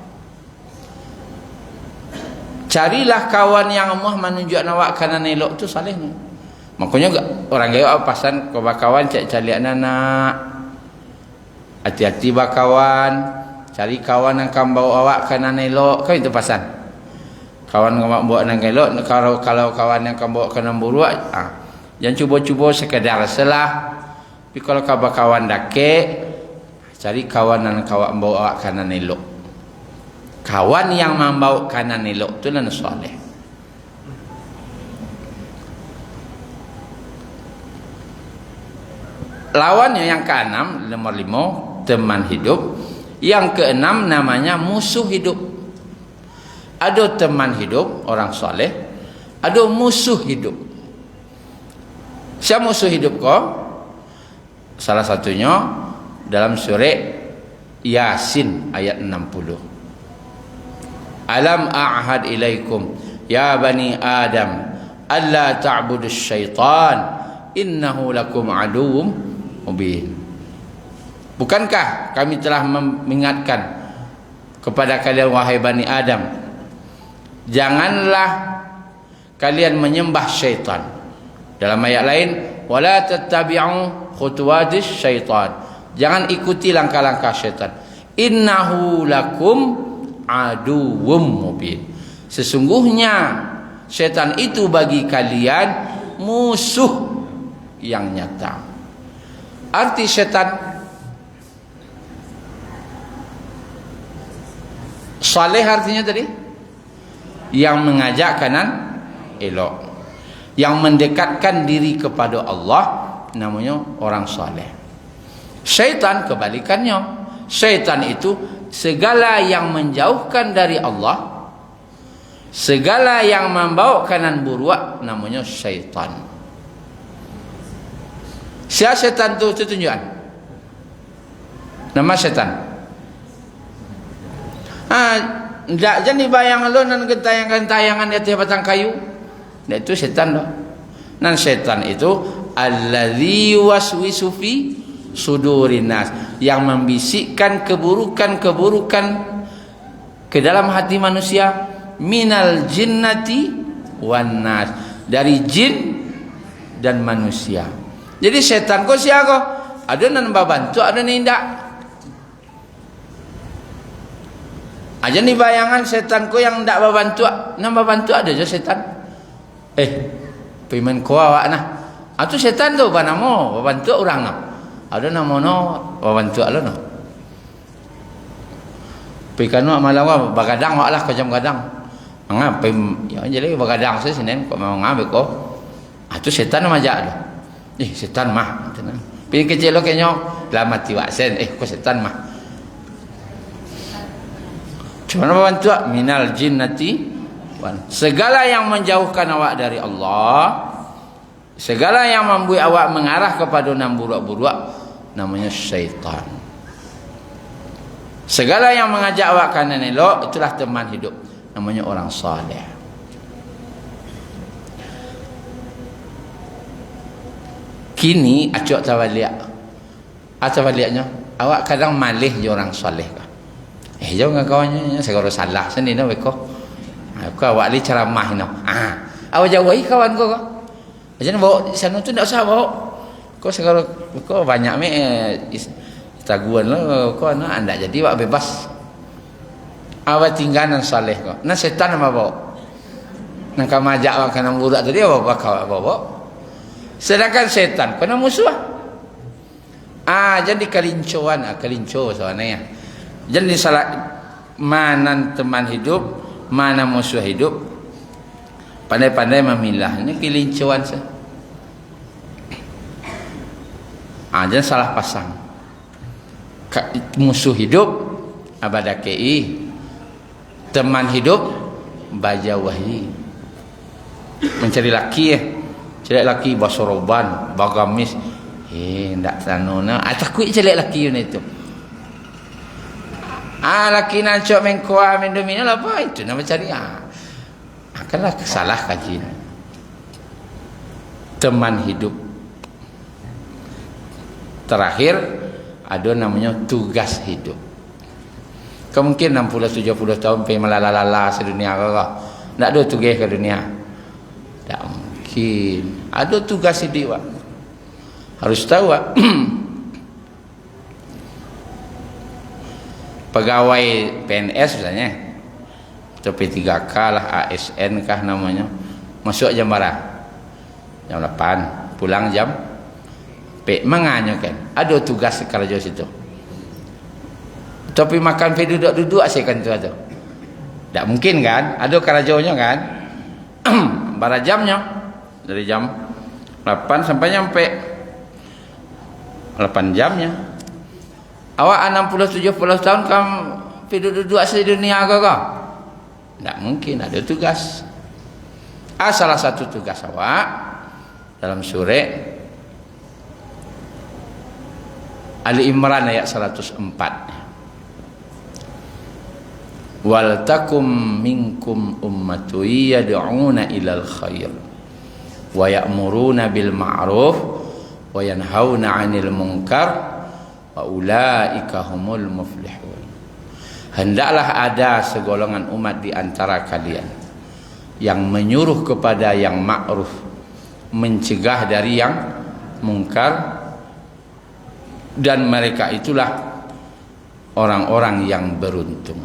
Carilah kawan yang amuah menunjuk awak kanan elok tu saleh. Makanya orang gaya pasan kawan cak cari anak. Hati-hati bah kawan. Cari kawan yang akan bawa awak ke nan elok. Kan itu pasan. Kawan yang bawa nan elok. Kalau kawan yang akan bawa ke nan buruk, jangan cuba-cuba sekadar salah. Tapi kalau kawan dakek, cari kawan yang kawan bawa awak ke nan elok. Kawan yang membawa ke nan elok itu nan soleh. Lawannya yang keenam, nomor 5, teman hidup. Yang keenam namanya musuh hidup. Ada teman hidup, orang soleh. Ada musuh hidup. Siapa musuh hidup kau? Salah satunya dalam surah Yasin ayat 60. Alam a'had ilaikum ya bani Adam alla ta'budus syaitan innahu lakum aduwwum mubin. Bukankah kami telah mengingatkan kepada kalian wahai Bani Adam, janganlah kalian menyembah syaitan. Dalam ayat lain, wala tattabi'u khutuwatis syaitan. Jangan ikuti langkah-langkah syaitan. Innahu lakum aduwwum mubin. Sesungguhnya syaitan itu bagi kalian musuh yang nyata. Arti syaitan saleh artinya tadi yang mengajak kanan elok, yang mendekatkan diri kepada Allah, namanya orang saleh. Syaitan kebalikannya. Syaitan itu segala yang menjauhkan dari Allah, segala yang membawa kanan buruk, namanya syaitan. Siapa syaitan tu tunjukkan nama syaitan. Jangan dibayang lo nan gentayangan-gentayangan di atas batang kayu. Nah, itu setan loh. Nan setan itu allazi waswisu fi sudurin nas, yang membisikkan keburukan-keburukan ke dalam hati manusia, minal jinnati wan nas, dari jin dan manusia. Jadi setan kau siapa? Ada nan bantu, ada nan tidak. Aja nih bayangan setanku yang ndak membantu, nambah bantu ada je setan. Pimen ko awak nah. Atu setan tu apa nama? Membantu orang nah. Ada nama no membantu ala no. Pikanu malawa bagadang awak lah kejam gadang. Ngap ya jadi bagadang saya sinen kok mau ngambil ko. Atu setan majak tu. Setan mah tenang. Pi kecil lo kenyo lamati waksen kok setan mah. Cuma membantu minal jinnati, segala yang menjauhkan awak dari Allah, segala yang membuat awak mengarah kepada yang buruk-buruk, namanya syaitan. Segala yang mengajak awak kanan elok, itulah teman hidup, namanya orang saleh. Kini acuk tawaliak. Tawaliaknya, awak kadang malih je orang saleh. Jangan kawannya saya kalau salah sendiri nak beko. Aku awak li ceramah no. Awak jauhi kawan kau. Jangan bawa sana tu tak usah bawa. Kau sekarang kau banyak taguan lo kau nak anda jadi awak bebas. Awak tinggalan saleh kau. Nah setan apa bawa? Nak kamajak awak kena budak tadi awak bawa. Sedangkan setan kena musuh. Jadi kelinco soalnya. Jadi salah mana teman hidup, mana musuh hidup, pandai-pandai memilah. Ini kelincuan sah. Jangan salah pasang. Musuh hidup abadakei, teman hidup bajawahi. Mencari laki cari laki basoroban, bagamis. Ndak sanona. Takut cari laki itu. Laki nancok mengkoa mendomina apa itu nama cari akanlah salah kaji. Teman hidup terakhir ada namanya tugas hidup. Kemungkin 60-70 tahun pergi melalala sedunia kau tak ada tugas ke dunia, tak mungkin. Ada tugas hidup harus tahu pegawai PNS misalnya, atau P3K lah, ASN kah namanya, masuk jam berapa? Jam 8, pulang jam manganya kan. Ada tugas kerja situ. Tapi makan duduk asyik kan tu ada. Tak mungkin kan? Ada kerjanya kan? Berapa jamnya? Dari jam 8 sampai nyampe 8 jamnya. Awak 60-70 tahun kamu duduk asyik dunia ke? Tak mungkin, ada tugas. Salah satu tugas awak dalam surah Ali Imran ayat 104. Wal takum minkum ummatun yad'una ilal khair wa ya'muruna bil ma'ruf wa yanhauna 'anil munkar wa ulaika humul muflihun. Hendaklah ada segolongan umat di antara kalian yang menyuruh kepada yang ma'ruf, mencegah dari yang mungkar, dan mereka itulah orang-orang yang beruntung.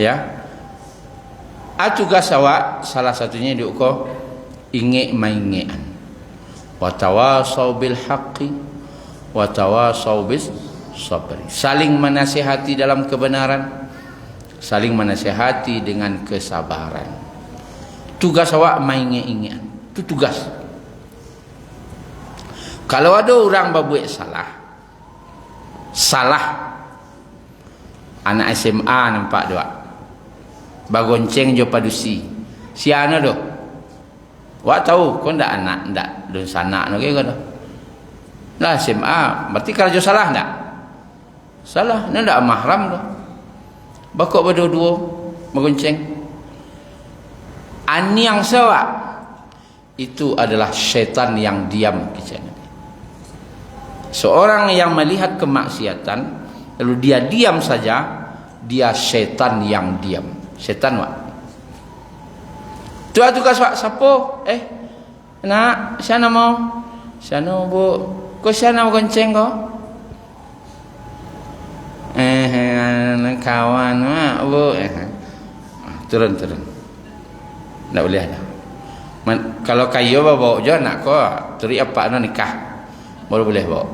Ya, tugas awak salah satunya diukur inge maingean, watawasau bil haqqi watawasau bis sabri, saling menasihati dalam kebenaran, saling menasihati dengan kesabaran. Tugas awak maingean, itu tugas. Kalau ada orang berbuat salah, anak SMA nampak dua, bagonceng jo padusi, siana do. Wak tahu kau ndak anak ndak don sanak no ke kau. Lah SMA, berarti kerja salah ndak? Salah, ni ndak mahram do. Bakok berdua bagonceng. Ani yang sawa itu adalah syaitan yang diam kecana. Seorang yang melihat kemaksiatan lalu dia diam saja, dia syaitan yang diam. Syaitan wak. Tu tugas wak siapa? Nak, siapa mau? Siapa bu? Kau siapa mau gonceng kau? Kawan bu. Turun. Tak boleh dah. Kalau kayu bawa je nak kau, teri apa nak nikah? Baru boleh bawa.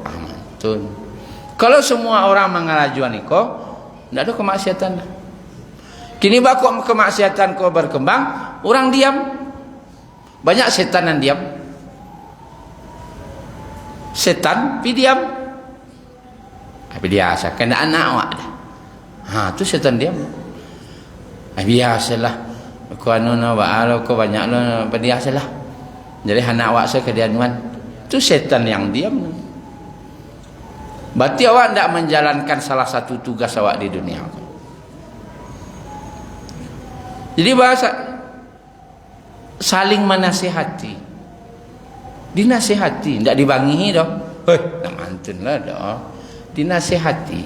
Betul. Kalau semua orang mengalajuan kau, tak ada kemaksiatan. Kini bakok kemaksiatan kau berkembang, orang diam. Banyak setan yang diam. Setan pi diam. Tapi biasa kena anak awak dah. Tu setan diam. Biasalah. Kau anu na baalo kau banyak lo biasalah. Jadi anak awak sekedianuan. Tu setan yang diam. Berarti awak tidak menjalankan salah satu tugas awak di dunia. Jadi bahasa saling menasihati, dinasihati, tidak dibangihi dah. Tak mantun lah dah. Dinasihati.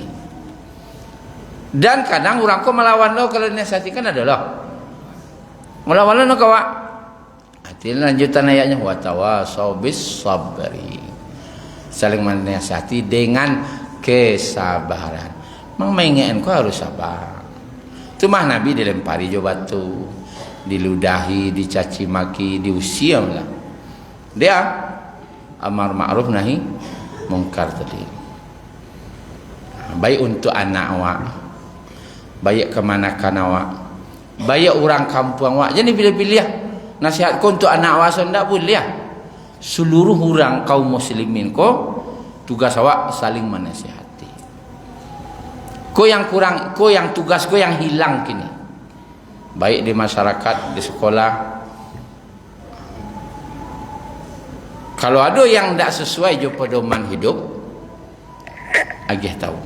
Dan kadang orang kau melawan lo kalau dinasihati kan adalah melawan lo kau. Hati lanjutan ayatnya watawasau bis sabri. Saling menasihati dengan kesabaran. Mengingatkan kau harus sabar. Itu mah Nabi dilempari jo batu, diludahi, dicaci maki, diusir lah. Dia amar ma'ruf nahi mungkar tadi. Baik untuk anak awak, baik kemanakan awak, baik orang kampung awak. Jadi pilih-pilih nasihat kau untuk anak awak tidak boleh. Seluruh orang kaum muslimin kau tugas awak saling menasihati. Kau yang kurang, kau yang tugas kau yang hilang kini. Baik di masyarakat, di sekolah. Kalau ada yang tidak sesuai jo pedoman hidup, agih tahu.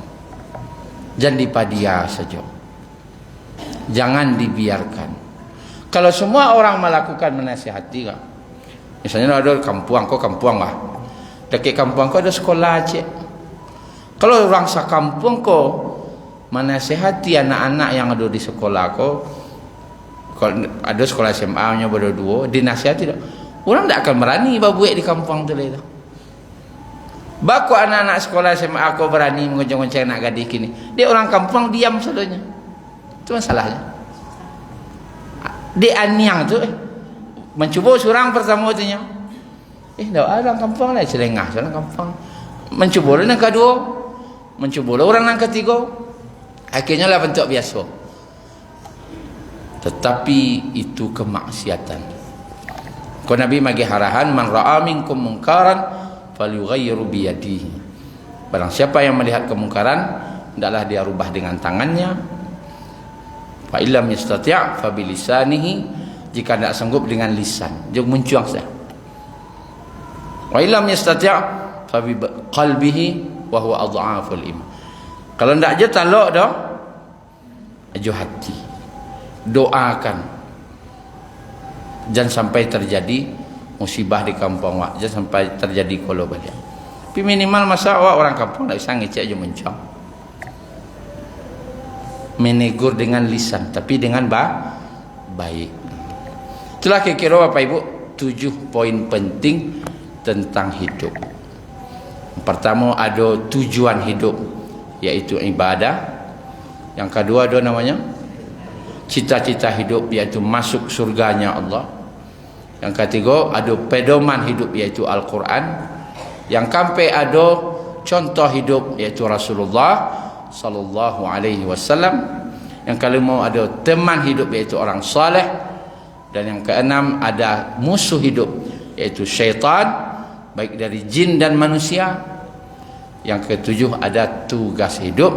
Jangan dipadia saja. Jangan dibiarkan. Kalau semua orang melakukan menasihati kau. Misalnya ada kampung kau kampung lah. Dekat kampung kau ada sekolah cik. Kalau orang sakampung kau menasihati anak-anak yang ada di sekolah kau, kalau ada sekolah SMA nya berdua, dinasihati tak? Orang tak akan berani buat di kampung tu lah. Baku anak-anak sekolah SMA aku berani mengonceng-onceng nak gadis kini. Dia orang kampung diam selalunya. Itu masalahnya. Dia aniang tu mencuba surang pertama tu nya. Dah orang kampung lah celengah orang kampung. Mencuba orang yang kedua, mencuba orang yang ketiga. Akhirnya lah bentuk biasa. Tetapi itu kemaksiatan. Kau Nabi bagi harahan, man ra'a minkum munkaran falyughayyiru biyadihi. Barang siapa yang melihat kemungkaran, hendaklah dia rubah dengan tangannya. Fa illam yastati' fa bilisanihi, jika tidak sanggup dengan lisan, dia mencuang saja. Wa illam yastati' fa bi qalbihi wa huwa adhaful iman. Kalau tidak je talak dah, ajuh hati. Doakan. Jangan sampai terjadi musibah di kampung awak, jangan sampai terjadi kolo balik. Tapi minimal masa awak orang kampung tak bisa ngecek aja mencang. Menegur dengan lisan, tapi dengan baik. Itulah kira-kira Bapak Ibu 7 poin penting tentang hidup. Pertama, ada tujuan hidup, yaitu ibadah. Yang kedua ada namanya cita-cita hidup, yaitu masuk surganya Allah. Yang ketiga ada pedoman hidup, yaitu Al-Quran. Yang keempat ada contoh hidup, yaitu Rasulullah sallallahu alaihi wasallam. Yang kelima ada teman hidup, yaitu orang saleh. Dan yang keenam ada musuh hidup, yaitu syaitan, baik dari jin dan manusia. Yang ketujuh ada tugas hidup,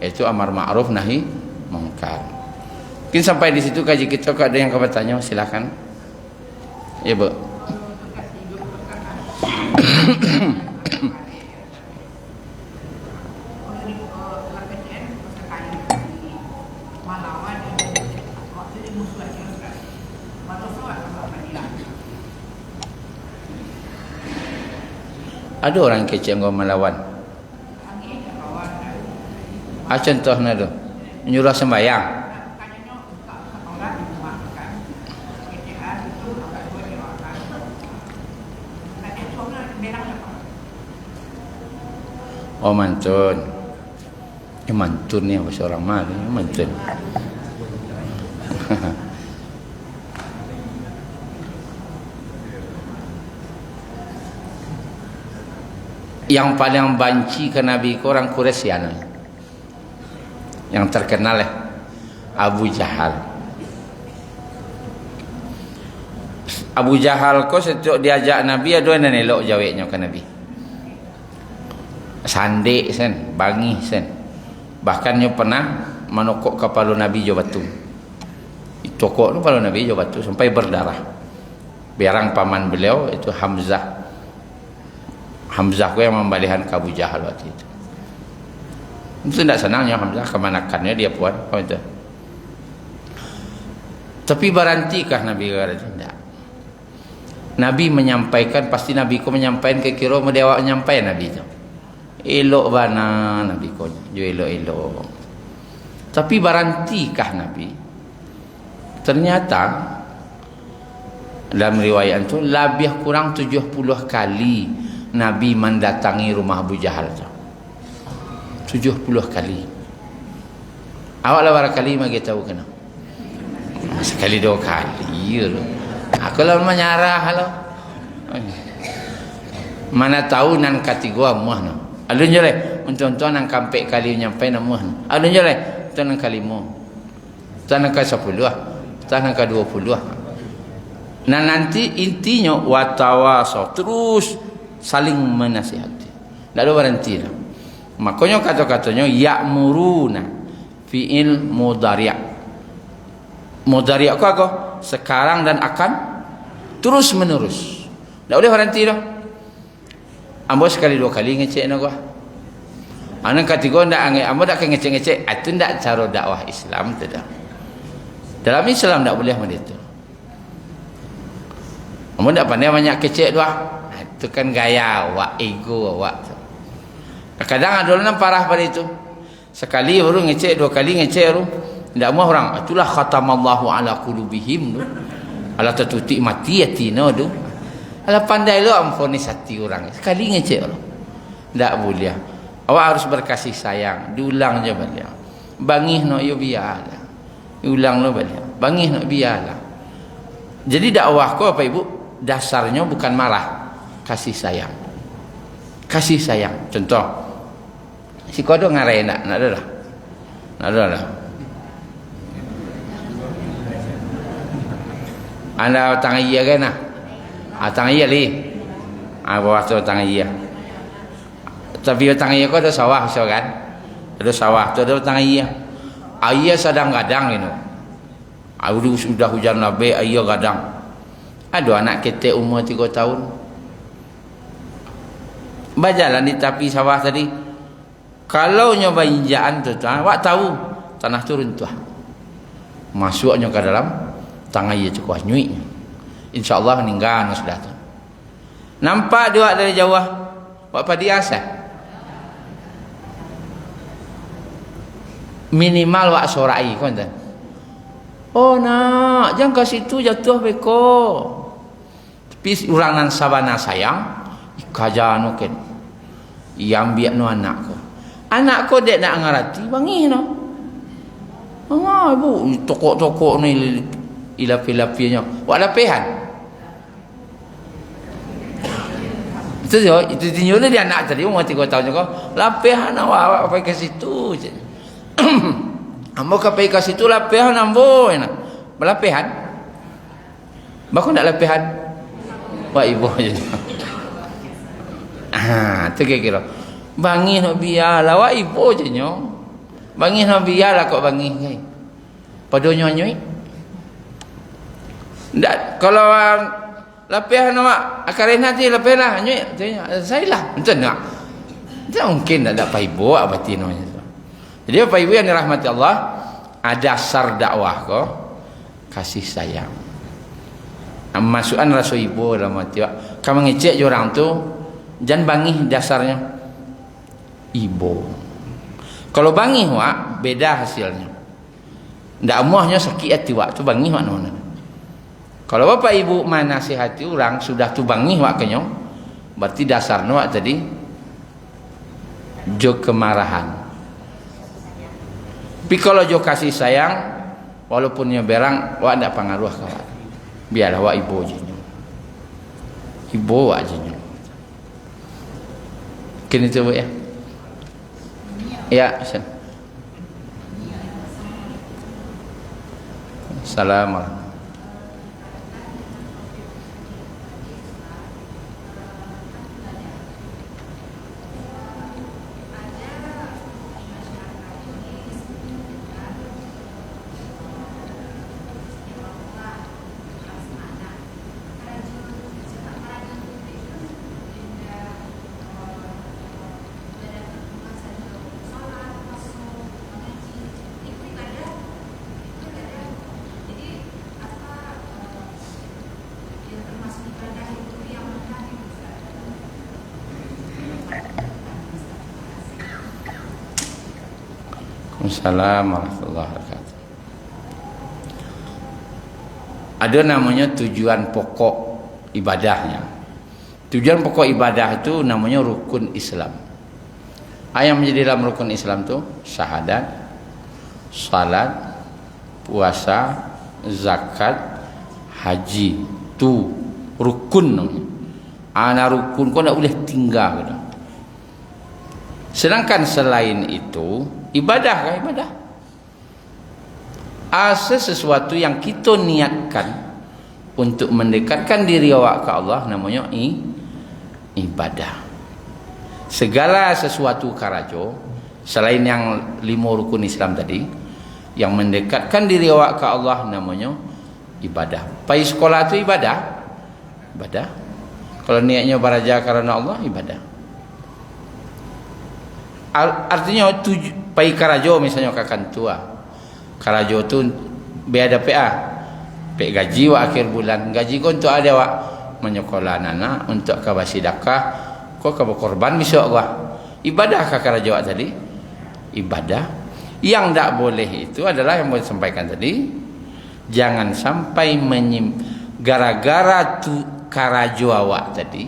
yaitu amar ma'ruf nahi munkar. Mungkin sampai di situ kaji kita. Kalau ada yang kau bertanya, silakan. Ya, Bu. Ada orang kecil yang melawan. Contohnya tu, menyuruh sembahyang. Oh, mantun. Mantun ni bahasa orang Melayu, mantun. Yang paling banci ke Nabi ke orang Quraisy, yang terkenal Abu Jahal. Abu Jahal ko setiap diajak Nabi ada yang elok jawabnya ke Nabi. Sandik sen, bangi sen. Bahkan dia pernah menokok kepala Nabi jo batu. Itokok tu kepala Nabi jo batu sampai berdarah. Biarang paman beliau itu Hamzah. Hamzah ko yang membalihan ke Abu Jahal waktu itu. Itu tidak senangnya Hamzah, kemanakannya dia puan. Oh, itu. Tapi barantikah Nabi kata tidak. Nabi menyampaikan, pasti Nabi ko menyampaikan ke kira mendewa menyampaikan Nabi itu. Elok bana Nabi ko, jo elok-elok. Tapi barantikah Nabi? Ternyata dalam riwayat itu lebih kurang 70 kali Nabi mendatangi rumah Abu Jahal itu. 70 kali. Awak lah berapa kali magi tahu kena? Sekali 2 kali. Aku lah menyarah lo. Mana tahu nan katigo muah no. Alun jere untuk nang kampek kali nyampai na muah no. Alun jere tu nang kali mu. Tu nang ke 10, tu nang ke 20. Nah nanti intinya watawasau, terus saling menasihati. Tak ada berhenti dah. Makanya kata-katanya ya'muruna fi'il mudhari'. Mudhari' apa? Sekarang dan akan terus menerus. Tak boleh berhenti dah. Ambo sekali 2 kali ngecek nak gua. Anak ketiga ndak angai, ambo dak ngecek-ngecek. Itu ndak cara dakwah Islam tu dah. Dalam Islam ndak boleh macam itu. Ambo ndak pandai banyak kecek doa. Itu kan gaya awak, ego awak tu. Kadang ada orang parah pada itu. Sekali baru ngecek, 2 kali ngecek baru. Tidak mau orang. Itulah khatamallahu ala qulubihim tu. Ala tertutik mati hati no tu. Ala pandai lo amfonis hati orang. Sekali ngecek baru. Tak boleh. Awak harus berkasih sayang. Diulang je balik. Bangih nak yo biarlah. Diulang lo balik. Bangih nak biarlah. Jadi dakwah ko apa ibu? Dasarnya bukan marah, kasih sayang. Kasih sayang. Contoh, si kodo ngarai nak ada lah. Nak ada lah. Anda tangan iya kan nah? Tangan iya li. Bawah tu tangan iya. Tapi tangan iya ko ada sawah so kan? Ada sawah tu ada tangan iya. Ayah sedang gadang ini. Sudah hujan lebih, ayah gadang. Ada anak kita umur 3 tahun. Berjalan di tepi sawah tadi. Kalau nyoba injaan tu, awak tahu tanah turun tu. Masuknya ke dalam tangan ia cukup nyuik. InsyaAllah meninggal sudah tu. Nampak dia dari jauh. Awak padi asal. Minimal wak sorai kan tak? Oh nak, jangan ke situ jatuh beko. Tapi orang nan sabana sayang, kajan oken. Yang biak no anak ko. Anak ko dek nak ngarati, bangi no. Ah ibu, tokok-tokok ni ilapi-lapinya. Wak lapihan. Itu tinjau dia anak tadi umur 3 tahun ko. Lapihan awak pergi ke situ je. Ambo ka pergi ke situ lapihan ambo enak. Berlapihan. Bakon nak lapihan. Wah ibu je. Tu kira. Bangih nak biarlah wah ibu je nyo. Bangih nak biarlah kok bangih kai. Padonyo nyoi. Ndak kalau lapihan awak akarin nanti lapihan nyoi. Saya lah. Betul tak? Tak mungkin tak ada ibu abati namanya. Jadi Bapak Ibu yang dirahmati Allah, dasar dakwah ko kasih sayang. Masukan rasa ibu dalam hati. Kamu ngecek je orang tu, jangan bangih dasarnya ibu. Kalau bangih wak beda hasilnya. Ndak muahnya sakit hati wak tu bangih wak mana. Kalau Bapak Ibu menasihati orang sudah tu bangih wak kenyo, berarti dasarnya wak tadi jo kemarahan. Tapi kalau jo kasih sayang, walaupun nya berang, wak ndak pengaruh kawan. Biarlah wak ibu je. Ibu wak je. Kini tu ya. Ya, Assalamualaikum. Assalamualaikum warahmatullahi wabarakatuh. Ada namanya tujuan pokok ibadahnya. Tujuan pokok ibadah itu namanya rukun Islam. Yang menjadi dalam rukun Islam itu syahadat, salat, puasa, zakat, haji. Tu rukun namanya. Ana rukun kau tak boleh tinggal. Sedangkan selain itu ibadah kan ibadah. Sesuatu yang kita niatkan untuk mendekatkan diri awak ke Allah namanya ibadah. Segala sesuatu karajo selain yang 5 rukun Islam tadi yang mendekatkan diri awak ke Allah namanya ibadah. Pai sekolah itu ibadah. Ibadah. Kalau niatnya belajar karena Allah ibadah. Artinya pai karajo misalnya kakan tua. Karajo tu biada PA. Pe gaji wa akhir bulan. Gaji kau untuk ada wak menyekolah anak untuk ka sedekah, kau ka berkorban bisa Allah. Ibadah ka karajo tadi. Ibadah. Yang tak boleh itu adalah yang boleh sampaikan tadi. Jangan sampai gara-gara tu karajo awak tadi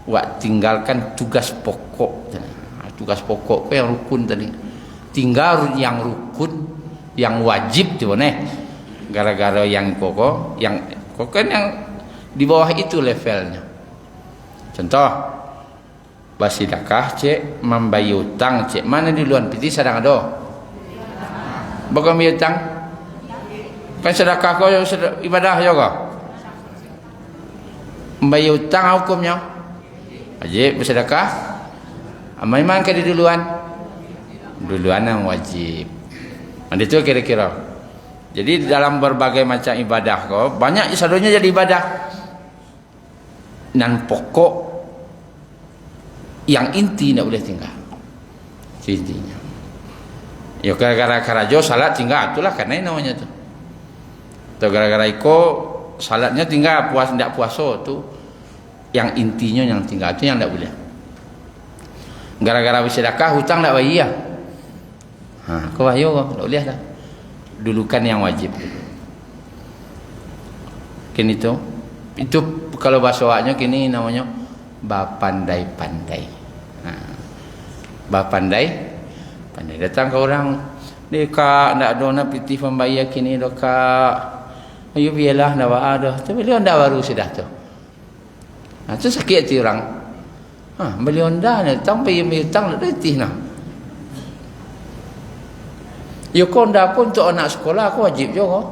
Wak tinggalkan tugas pokok. Tugas pokok yang rukun tadi. Tinggal yang rukun, yang wajib tu gara-gara yang pokok, yang kan yang di bawah itu levelnya. Contoh, basidakah cek, membayar utang cek, mana di luar piti sedang ada. Bagaimana bayar utang? Kan sedekah kau ibadah juga. Membayar utang hukumnya wajib bersedekah. Memang ke di duluan yang wajib. Nanti itu kira-kira. Jadi dalam berbagai macam ibadah kau banyak isadonya jadi ibadah. Dan pokok yang inti tidak boleh tinggal. Intinya. Ya gara-gara karajo salat tinggal itulah karena namanya tu. Atau gara-gara iko salatnya tinggal tidak puasa tu yang intinya yang tinggal itu yang tidak boleh. Gara-gara sedekah hutang tak bayar. Kau bayar kau tak boleh dah. Dulukan yang wajib. Kini itu kalau bahasa awaknya kini namanya bapandai-pandai. Bapandai datang ke orang deka ndak ada nak piti pembayar kini deka ayo biarlah ndak ada tapi beliau ndak baru sudah tu. Tu sakit hati orang. Beliau ndak ni sampai hutang dak letih nah. Yo kau ndak pun untuk anak sekolah aku wajib juga.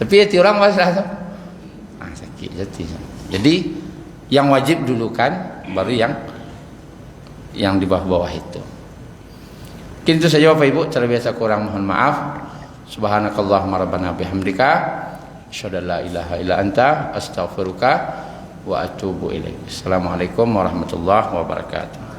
Tapi hati orang masalah tu. Sakit hati. Jadi yang wajib dulu kan baru yang di bawah-bawah itu. Mungkin itu saja Bapak Ibu, cara biasa kurang mohon maaf. Subhanakallahumma rabbana bihamdika asyhadu an la ilaha illa anta astaghfiruka wa atubu ilaik. Assalamualaikum warahmatullahi wabarakatuh.